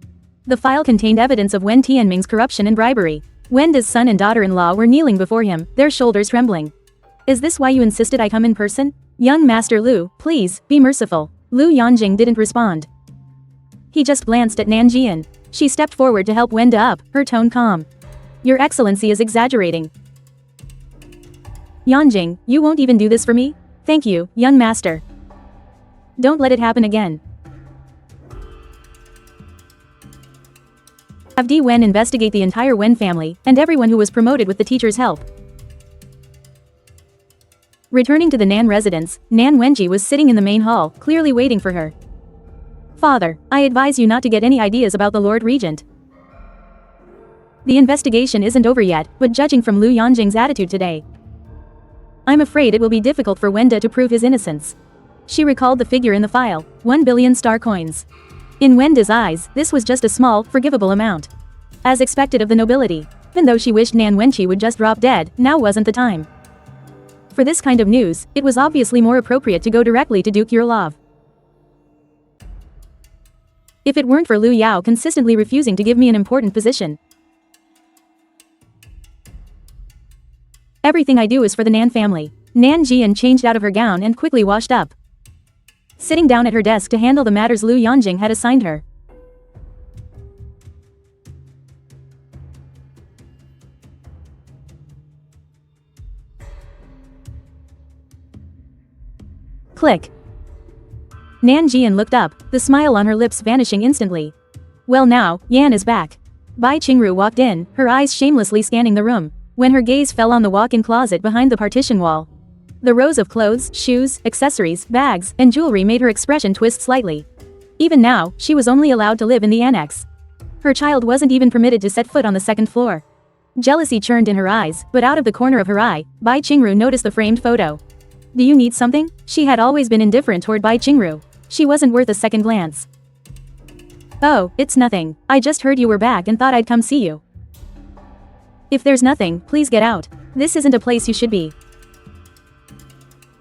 The file contained evidence of Wen Tianming's corruption and bribery. Wenda's son and daughter-in-law were kneeling before him, their shoulders trembling. "Is this why you insisted I come in person? Young Master Lu, please, be merciful." Lu Yanjing didn't respond. He just glanced at Nan Jian. She stepped forward to help Wenda up, her tone calm. "Your Excellency is exaggerating. Yanjing, you won't even do this for me? Thank you, young master. Don't let it happen again." Have Di Wen investigate the entire Wen family, and everyone who was promoted with the teacher's help. Returning to the Nan residence, Nan Wenqi was sitting in the main hall, clearly waiting for her. "Father, I advise you not to get any ideas about the Lord Regent. The investigation isn't over yet, but judging from Lu Yanjing's attitude today, I'm afraid it will be difficult for Wenda to prove his innocence." She recalled the figure in the file, 1 billion star coins. In Wenda's eyes, this was just a small, forgivable amount. As expected of the nobility. Even though she wished Nan Wenqi would just drop dead, now wasn't the time. For this kind of news, it was obviously more appropriate to go directly to Duke Yurlov. If it weren't for Liu Yao consistently refusing to give me an important position. Everything I do is for the Nan family. Nan Jian changed out of her gown and quickly washed up. Sitting down at her desk to handle the matters Liu Yanjing had assigned her. Click. Nan Jian looked up, the smile on her lips vanishing instantly. Well now, Yan is back. Bai Qingru walked in, her eyes shamelessly scanning the room, when her gaze fell on the walk-in closet behind the partition wall. The rows of clothes, shoes, accessories, bags, and jewelry made her expression twist slightly. Even now, she was only allowed to live in the annex. Her child wasn't even permitted to set foot on the second floor. Jealousy churned in her eyes, but out of the corner of her eye, Bai Qingru noticed the framed photo. Do you need something? She had always been indifferent toward Bai Qingru. She wasn't worth a second glance. Oh, it's nothing. I just heard you were back and thought I'd come see you. If there's nothing, please get out. This isn't a place you should be.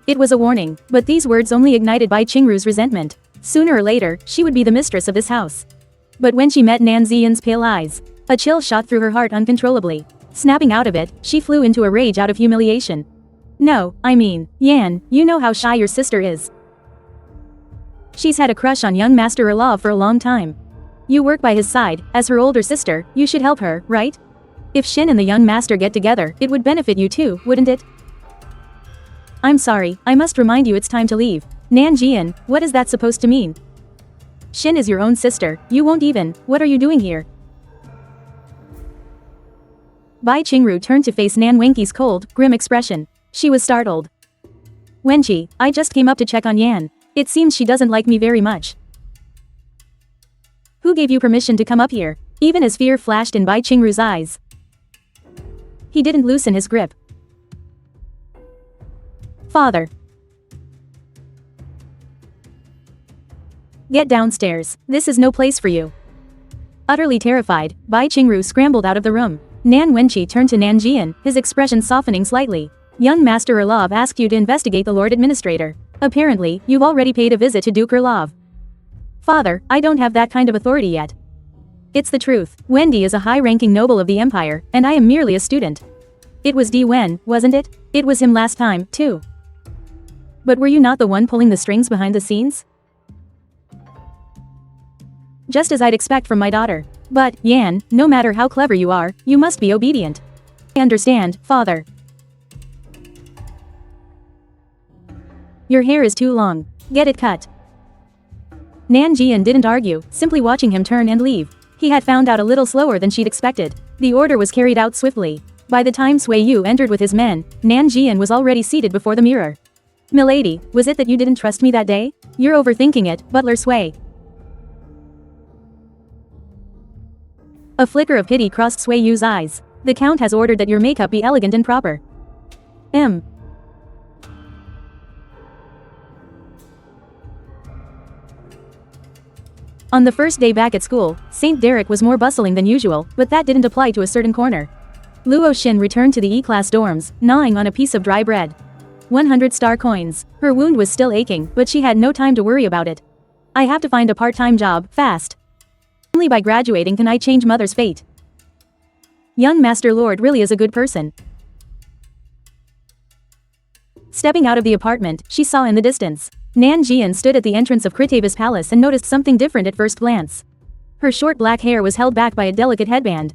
It was a warning, but these words only ignited Bai Qingru's resentment. Sooner or later, she would be the mistress of this house. But when she met Nan Ziyan's pale eyes, a chill shot through her heart uncontrollably. Snapping out of it, she flew into a rage out of humiliation. No, I mean, Yan, you know how shy your sister is. She's had a crush on young Master Erlov for a long time. You work by his side, as her older sister, you should help her, right? If Shin and the young master get together, it would benefit you too, wouldn't it? I'm sorry, I must remind you it's time to leave. Nan Jian, what is that supposed to mean? Shin is your own sister, you won't even, what are you doing here? Bai Qingru turned to face Nan Wenqi's cold, grim expression. She was startled. Wenqi, I just came up to check on Yan. It seems she doesn't like me very much. Who gave you permission to come up here? Even as fear flashed in Bai Qingru's eyes. He didn't loosen his grip. Father. Get downstairs, this is no place for you. Utterly terrified, Bai Qingru scrambled out of the room. Nan Wenqi turned to Nan Jian, his expression softening slightly. Young Master Erlov asked you to investigate the Lord Administrator. Apparently, you've already paid a visit to Duke Erlov. Father, I don't have that kind of authority yet. It's the truth. Wendy is a high-ranking noble of the Empire, and I am merely a student. It was Di Wen, wasn't it? It was him last time, too. But were you not the one pulling the strings behind the scenes? Just as I'd expect from my daughter. But, Yan, no matter how clever you are, you must be obedient. I understand, Father. Your hair is too long. Get it cut. Nan Jian didn't argue, simply watching him turn and leave. He had found out a little slower than she'd expected. The order was carried out swiftly. By the time Sui Yu entered with his men, Nan Jian was already seated before the mirror. Milady, was it that you didn't trust me that day? You're overthinking it, Butler Sui. A flicker of pity crossed Sui Yu's eyes. The Count has ordered that your makeup be elegant and proper. On the first day back at school, St. Derek was more bustling than usual, but that didn't apply to a certain corner. Luo Xin returned to the E-class dorms, gnawing on a piece of dry bread. 100 star coins. Her wound was still aching, but she had no time to worry about it. I have to find a part-time job, fast. Only by graduating can I change Mother's fate. Young Master Lord really is a good person. Stepping out of the apartment, she saw in the distance. Nan Jian stood at the entrance of Kritavis Palace and noticed something different at first glance. Her short black hair was held back by a delicate headband.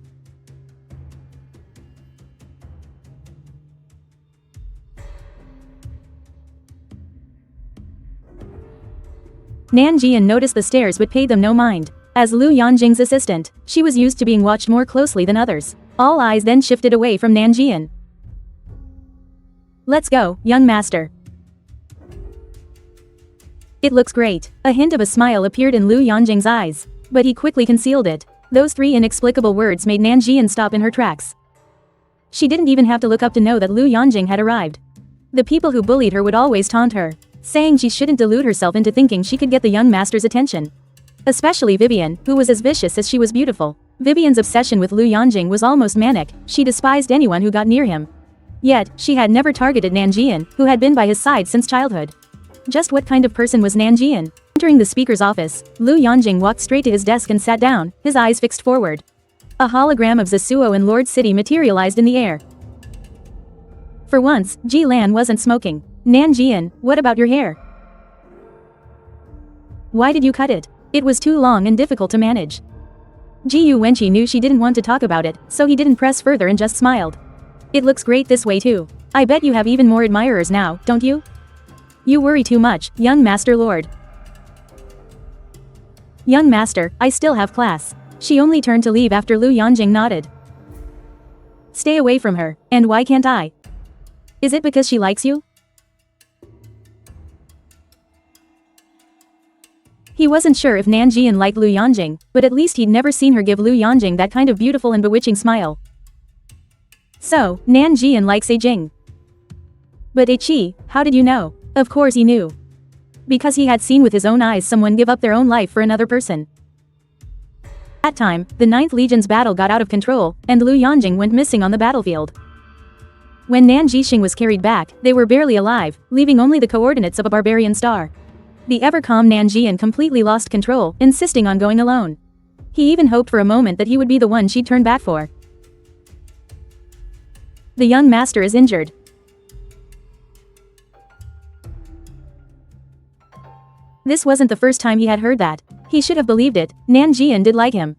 Nan Jian noticed the stares but paid them no mind. As Liu Yanjing's assistant, she was used to being watched more closely than others. All eyes then shifted away from Nan Jian. Let's go, young master. It looks great. A hint of a smile appeared in Liu Yanjing's eyes, but he quickly concealed it. Those three inexplicable words made Nan Jian stop in her tracks. She didn't even have to look up to know that Liu Yanjing had arrived. The people who bullied her would always taunt her, saying she shouldn't delude herself into thinking she could get the young master's attention. Especially Vivian, who was as vicious as she was beautiful. Vivian's obsession with Liu Yanjing was almost manic, she despised anyone who got near him. Yet, she had never targeted Nanjian, who had been by his side since childhood. Just what kind of person was Nanjian? Entering the speaker's office, Lu Yanjing walked straight to his desk and sat down, his eyes fixed forward. A hologram of Zasuo and Lord City materialized in the air. For once, Ji Lan wasn't smoking. Nanjian, what about your hair? Why did you cut it? It was too long and difficult to manage. Ji Yu Wenqi knew she didn't want to talk about it, so he didn't press further and just smiled. It looks great this way too. I bet you have even more admirers now, don't you? You worry too much, young Master Lord. Young Master, I still have class. She only turned to leave after Lu Yanjing nodded. Stay away from her, and why can't I? Is it because she likes you? He wasn't sure if Nanjian liked Lu Yanjing, but at least he'd never seen her give Lu Yanjing that kind of beautiful and bewitching smile. So, Nanjian likes A Jing. But A Qi, how did you know? Of course he knew. Because he had seen with his own eyes someone give up their own life for another person. That time, the 9th Legion's battle got out of control, and Lu Yanjing went missing on the battlefield. When Nan Jixing was carried back, they were barely alive, leaving only the coordinates of a barbarian star. The ever-calm Nanjian completely lost control, insisting on going alone. He even hoped for a moment that he would be the one she'd turn back for. The young master is injured. This wasn't the first time he had heard that. He should have believed it. Nanjian did like him.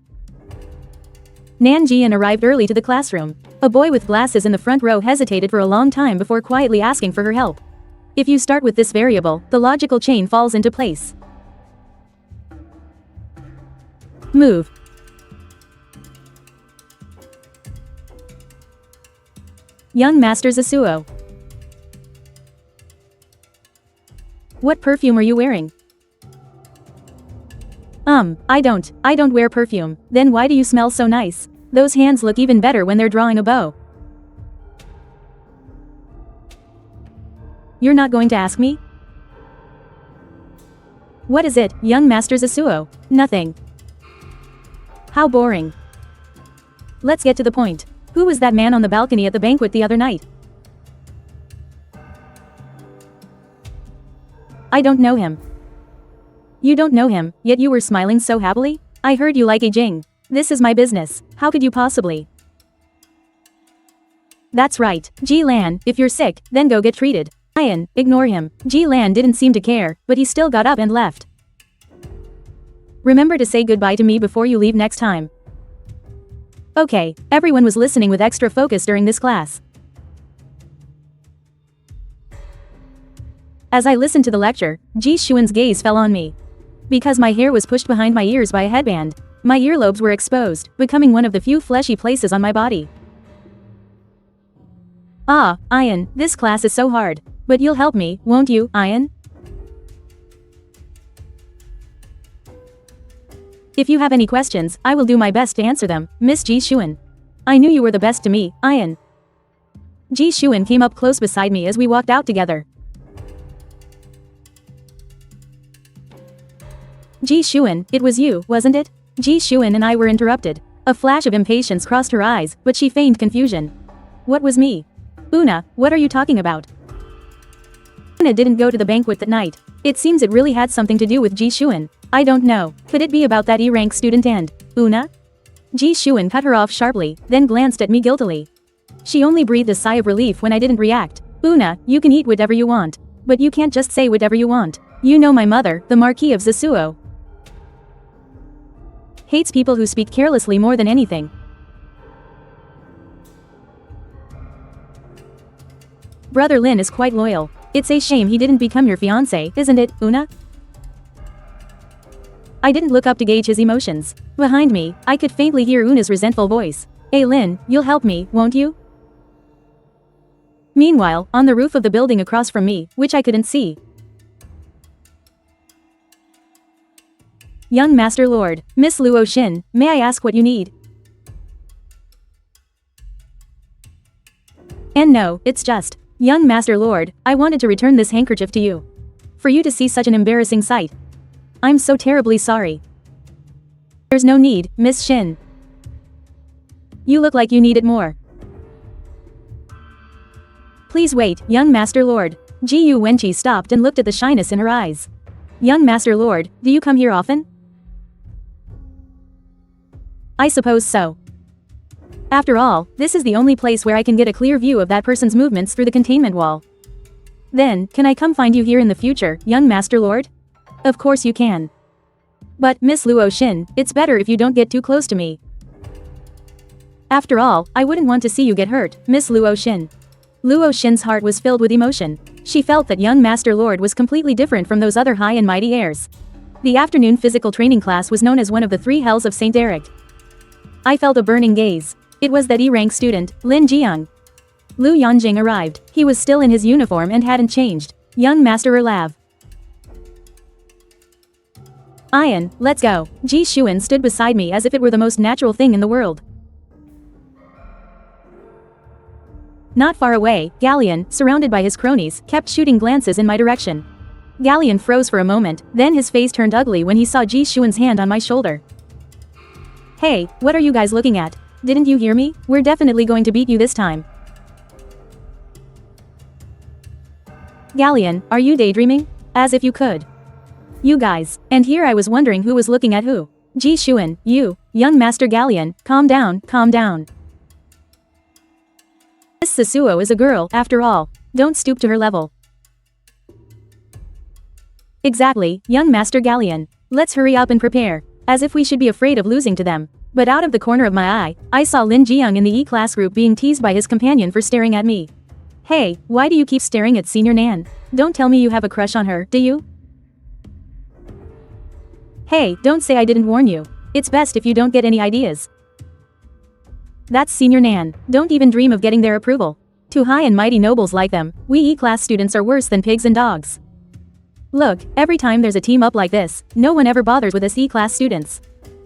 Nanjian arrived early to the classroom. A boy with glasses in the front row hesitated for a long time before quietly asking for her help. If you start with this variable, the logical chain falls into place. Move. Young Master Zasuo. What perfume are you wearing? I don't wear perfume. Then why do you smell so nice? Those hands look even better when they're drawing a bow. You're not going to ask me? What is it, young Master Zasuo? Nothing. How boring. Let's get to the point. Who was that man on the balcony at the banquet the other night? I don't know him. You don't know him, yet you were smiling so happily? I heard you like A Jing. This is my business. How could you possibly? That's right, Ji Lan, if you're sick, then go get treated. Ian, ignore him. Ji Lan didn't seem to care, but he still got up and left. Remember to say goodbye to me before you leave next time. Okay, everyone was listening with extra focus during this class. As I listened to the lecture, Ji Xuan's gaze fell on me. Because my hair was pushed behind my ears by a headband, my earlobes were exposed, becoming one of the few fleshy places on my body. Ah, Ian, this class is so hard. But you'll help me, won't you, Ian? If you have any questions, I will do my best to answer them, Miss Ji Xuan. I knew you were the best to me, Ian. Ji Xuan came up close beside me as we walked out together. Ji Xuan, it was you, wasn't it? Ji Xuan and I were interrupted. A flash of impatience crossed her eyes, but she feigned confusion. What was me? Una, what are you talking about? Una didn't go to the banquet that night. It seems it really had something to do with Ji Xuan. I don't know. Could it be about that E-rank student and Una? Ji Xuan cut her off sharply, then glanced at me guiltily. She only breathed a sigh of relief when I didn't react. Una, you can eat whatever you want. But you can't just say whatever you want. You know my mother, the Marquis of Zasuo, hates people who speak carelessly more than anything. Brother Lin is quite loyal. It's a shame he didn't become your fiancé, isn't it, Una? I didn't look up to gauge his emotions. Behind me, I could faintly hear Una's resentful voice. Hey Lin, you'll help me, won't you? Meanwhile, on the roof of the building across from me, which I couldn't see. Young Master Lord, Miss Luo Xin, may I ask what you need? And no, it's just, young Master Lord, I wanted to return this handkerchief to you. For you to see such an embarrassing sight. I'm so terribly sorry. There's no need, Miss Xin. You look like you need it more. Please wait, young Master Lord. Ji Yu Wenqi stopped and looked at the shyness in her eyes. Young Master Lord, do you come here often? I suppose so. After all, this is the only place where I can get a clear view of that person's movements through the containment wall. Then, can I come find you here in the future, young Master Lord? Of course you can. But, Miss Luo Xin, it's better if you don't get too close to me. After all, I wouldn't want to see you get hurt, Miss Luo Xin. Luo Xin's heart was filled with emotion. She felt that young Master Lord was completely different from those other high and mighty heirs. The afternoon physical training class was known as one of the 3 hells of St. Eric. I felt a burning gaze. It was that E-rank student, Lin Jiang. Lu Yanjing arrived. He was still in his uniform and hadn't changed. Young Master Erlav. Ian, let's go. Ji Xuan stood beside me as if it were the most natural thing in the world. Not far away, Galleon, surrounded by his cronies, kept shooting glances in my direction. Galleon froze for a moment, then his face turned ugly when he saw Ji Xuan's hand on my shoulder. Hey, what are you guys looking at? Didn't you hear me? We're definitely going to beat you this time. Galleon, are you daydreaming? As if you could. You guys. And here I was wondering who was looking at who. Ji Xuan, you, young Master Galleon, calm down, calm down. Miss Sasuo is a girl, after all. Don't stoop to her level. Exactly, young Master Galleon. Let's hurry up and prepare. As if we should be afraid of losing to them. But out of the corner of my eye, I saw Lin Jiang in the E-class group being teased by his companion for staring at me. Hey, why do you keep staring at Senior Nan? Don't tell me you have a crush on her, do you? Hey, don't say I didn't warn you. It's best if you don't get any ideas. That's Senior Nan. Don't even dream of getting their approval. To high and mighty nobles like them, we E-class students are worse than pigs and dogs. Look, every time there's a team up like this, no one ever bothers with us E-class students.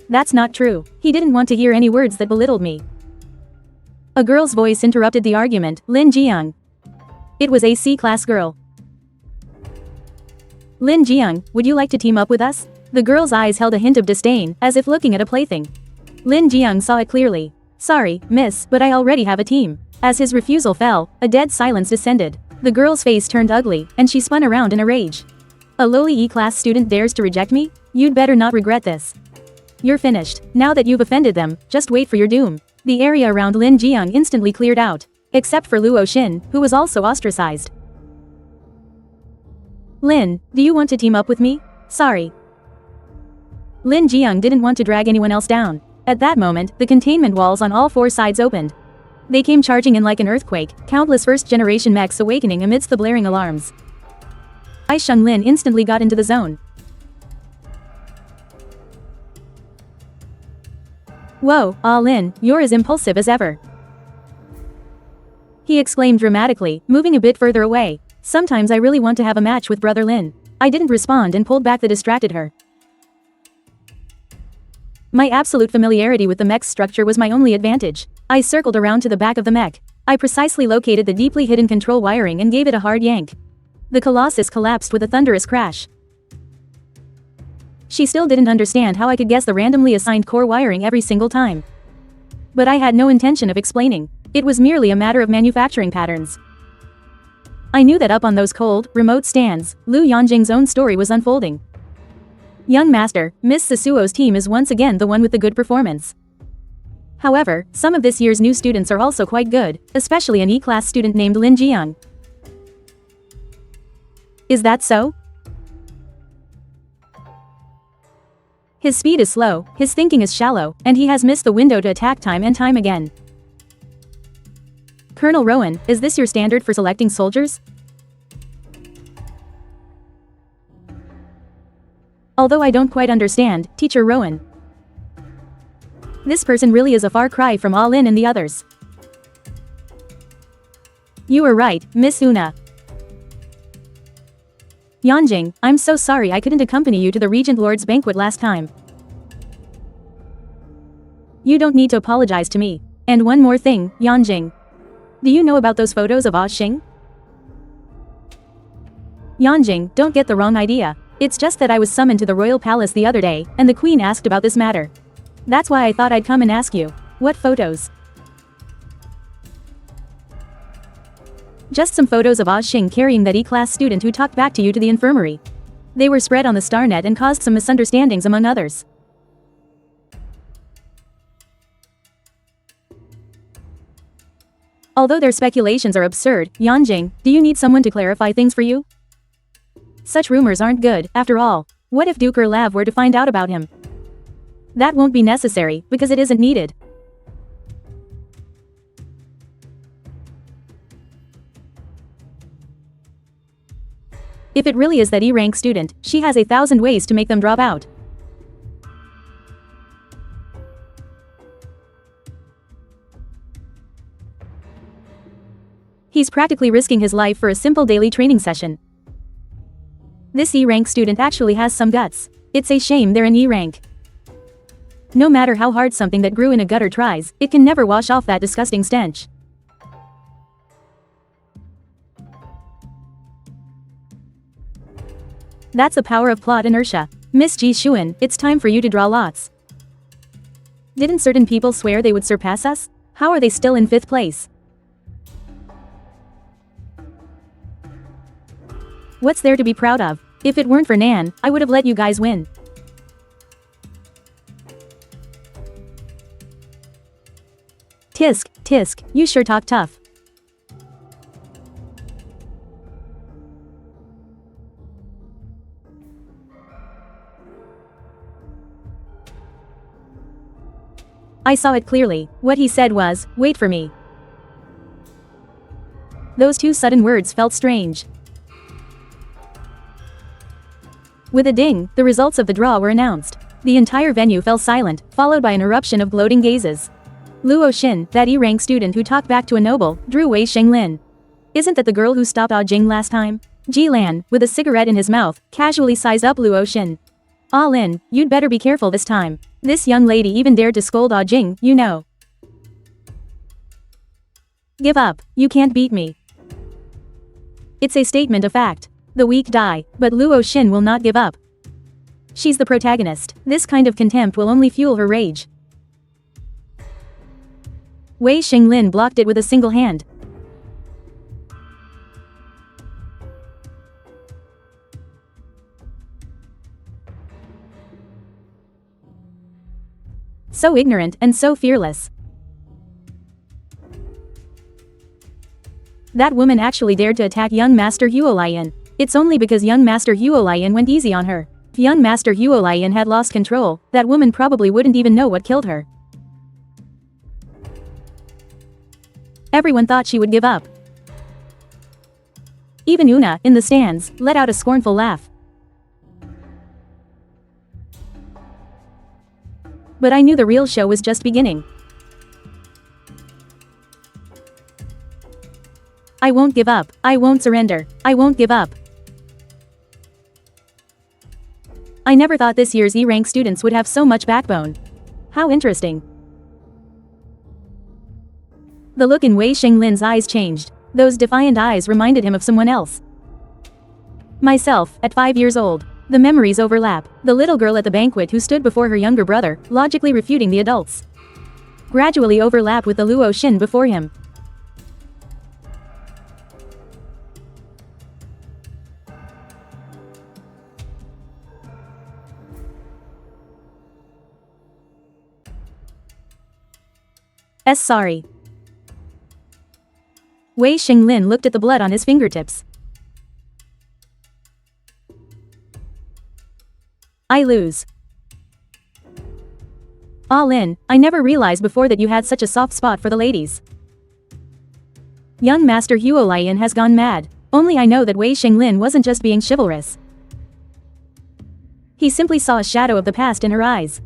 That's not true. He didn't want to hear any words that belittled me. A girl's voice interrupted the argument, Lin Jiang. It was a C-class girl. Lin Jiang, would you like to team up with us? The girl's eyes held a hint of disdain, as if looking at a plaything. Lin Jiang saw it clearly. Sorry, miss, but I already have a team. As his refusal fell, a dead silence descended. The girl's face turned ugly, and she spun around in a rage. A lowly E-class student dares to reject me? You'd better not regret this. You're finished. Now that you've offended them, just wait for your doom. The area around Lin Jiang instantly cleared out. Except for Luo Xin, who was also ostracized. Lin, do you want to team up with me? Sorry. Lin Jiang didn't want to drag anyone else down. At that moment, the containment walls on all 4 sides opened. They came charging in like an earthquake, countless first-generation mechs awakening amidst the blaring alarms. I Sheng Lin instantly got into the zone. Whoa, Ah Lin, you're as impulsive as ever. He exclaimed dramatically, moving a bit further away. Sometimes I really want to have a match with Brother Lin. I didn't respond and pulled back the distracted her. My absolute familiarity with the mech's structure was my only advantage. I circled around to the back of the mech. I precisely located the deeply hidden control wiring and gave it a hard yank. The Colossus collapsed with a thunderous crash. She still didn't understand how I could guess the randomly assigned core wiring every single time. But I had no intention of explaining. It was merely a matter of manufacturing patterns. I knew that up on those cold, remote stands, Lu Yanjing's own story was unfolding. Young Master, Miss Sasuo's team is once again the one with the good performance. However, some of this year's new students are also quite good, especially an E-class student named Lin Jiang. Is that so? His speed is slow, his thinking is shallow, and he has missed the window to attack time and time again. Colonel Rowan, is this your standard for selecting soldiers? Although I don't quite understand, Teacher Rowan. This person really is a far cry from Ah Lin and the others. You were right, Miss Una. Yanjing, I'm so sorry I couldn't accompany you to the Regent Lord's banquet last time. You don't need to apologize to me. And one more thing, Yanjing. Do you know about those photos of Ah Xing? Yanjing, don't get the wrong idea. It's just that I was summoned to the royal palace the other day, and the queen asked about this matter. That's why I thought I'd come and ask you. What photos? Just some photos of Ah Xing carrying that E-class student who talked back to you to the infirmary. They were spread on the Starnet and caused some misunderstandings among others. Although their speculations are absurd, Yanjing, do you need someone to clarify things for you? Such rumors aren't good, after all. What if Duke or Lav were to find out about him? That won't be necessary, because it isn't needed. If it really is that E-rank student, she has 1,000 ways to make them drop out. He's practically risking his life for a simple daily training session. This E-rank student actually has some guts. It's a shame they're in E-rank. No matter how hard something that grew in a gutter tries, it can never wash off that disgusting stench. That's the power of plot inertia. Miss Ji Xuan, it's time for you to draw lots. Didn't certain people swear they would surpass us? How are they still in 5th place? What's there to be proud of? If it weren't for Nan, I would have let you guys win. Tisk, tisk, you sure talk tough. I saw it clearly. What he said was, wait for me. Those two sudden words felt strange. With a ding, the results of the draw were announced. The entire venue fell silent, followed by an eruption of gloating gazes. Luo Xin, that E-rank student who talked back to a noble, drew Wei Xinglin. Isn't that the girl who stopped Ah Jing last time? Ji Lan, with a cigarette in his mouth, casually sized up Luo Xin. Ah Lin, you'd better be careful this time. This young lady even dared to scold Ah Jing, you know. Give up, you can't beat me. It's a statement of fact. The weak die, but Luo Xin will not give up. She's the protagonist. This kind of contempt will only fuel her rage. Wei Xinglin blocked it with a single hand. So ignorant and so fearless. That woman actually dared to attack young Master Huolian. It's only because young Master Huolian went easy on her. If young Master Huolian had lost control, that woman probably wouldn't even know what killed her. Everyone thought she would give up. Even Una, in the stands, let out a scornful laugh. But I knew the real show was just beginning. I won't give up, I won't surrender, I won't give up. I never thought this year's E-rank students would have so much backbone. How interesting. The look in Wei Xinglin's eyes changed. Those defiant eyes reminded him of someone else. Myself, at 5 years old. The memories overlap. The little girl at the banquet who stood before her younger brother, logically refuting the adults. Gradually overlap with the Luo Xin before him. Sorry. Wei Xinglin looked at the blood on his fingertips. I lose. Ah Lin, I never realized before that you had such a soft spot for the ladies. Young Master Huolian has gone mad. Only I know that Wei Xinglin wasn't just being chivalrous. He simply saw a shadow of the past in her eyes.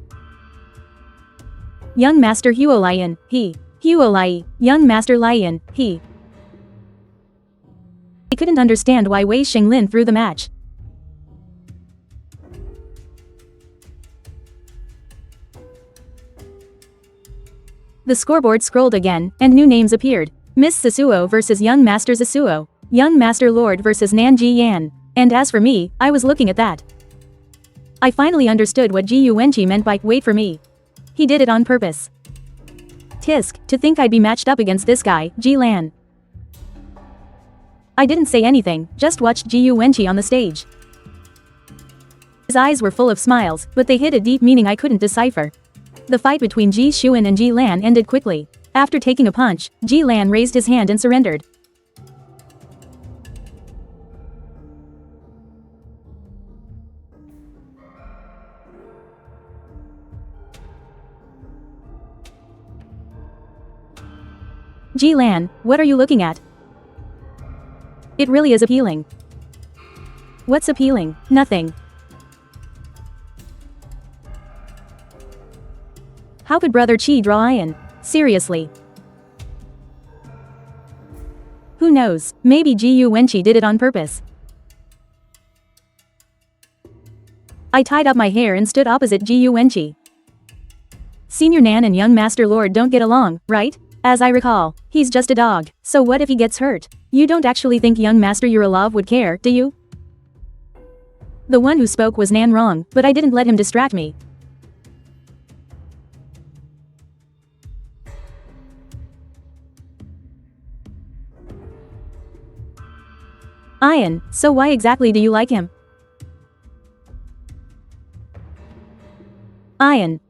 Young Master Huolian, he. Huolai, young Master Lian, he. He couldn't understand why Wei Xinglin threw the match. The scoreboard scrolled again, and new names appeared. Miss Sasuo versus Young Master Zasuo. Young Master Lord versus Nanji Yan. And as for me, I was looking at that. I finally understood what Ji Yuwenqi meant by, wait for me. He did it on purpose. Tisk, to think I'd be matched up against this guy, Ji Lan. I didn't say anything, just watched Ji Wenqi on the stage. His eyes were full of smiles, but they hid a deep meaning I couldn't decipher. The fight between Ji Xuan and Ji Lan ended quickly. After taking a punch, Ji Lan raised his hand and surrendered. Ji Lan, what are you looking at? It really is appealing. What's appealing? Nothing. How could Brother Qi draw iron? Seriously. Who knows, maybe Ji Wenqi did it on purpose. I tied up my hair and stood opposite Ji Wenqi. Senior Nan and young Master Lord don't get along, right? As I recall, he's just a dog, so what if he gets hurt? You don't actually think young Master Yurilov would care, do you? The one who spoke was Nan Rong, but I didn't let him distract me. Ian, so why exactly do you like him? Ian.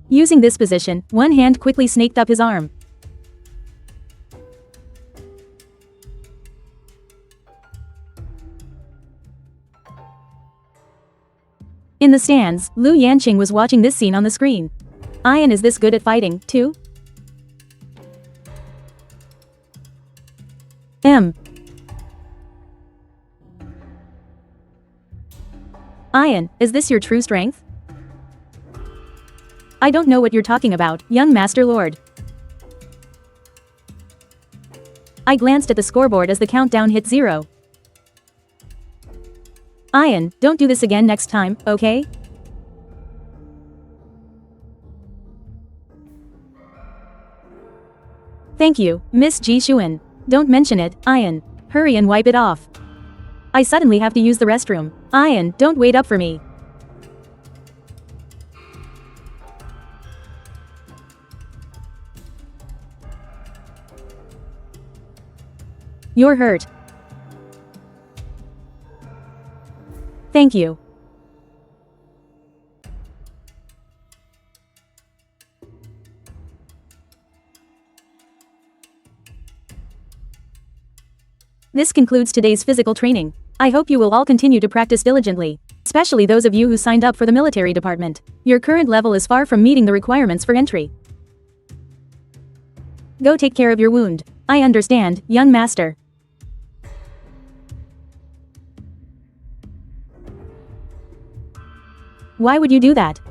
Using this position, one hand quickly snaked up his arm. In the stands, Lu Yanqing was watching this scene on the screen. Ian is this good at fighting, too? Ian, is this your true strength? I don't know what you're talking about, young Master Lord. I glanced at the scoreboard as the countdown hit 0. Ian, don't do this again next time, okay? Thank you, Miss Ji Xuan. Don't mention it, Ian. Hurry and wipe it off. I suddenly have to use the restroom. Ian, don't wait up for me. You're hurt. Thank you. This concludes today's physical training. I hope you will all continue to practice diligently, especially those of you who signed up for the military department. Your current level is far from meeting the requirements for entry. Go take care of your wound. I understand, young master. Why would you do that?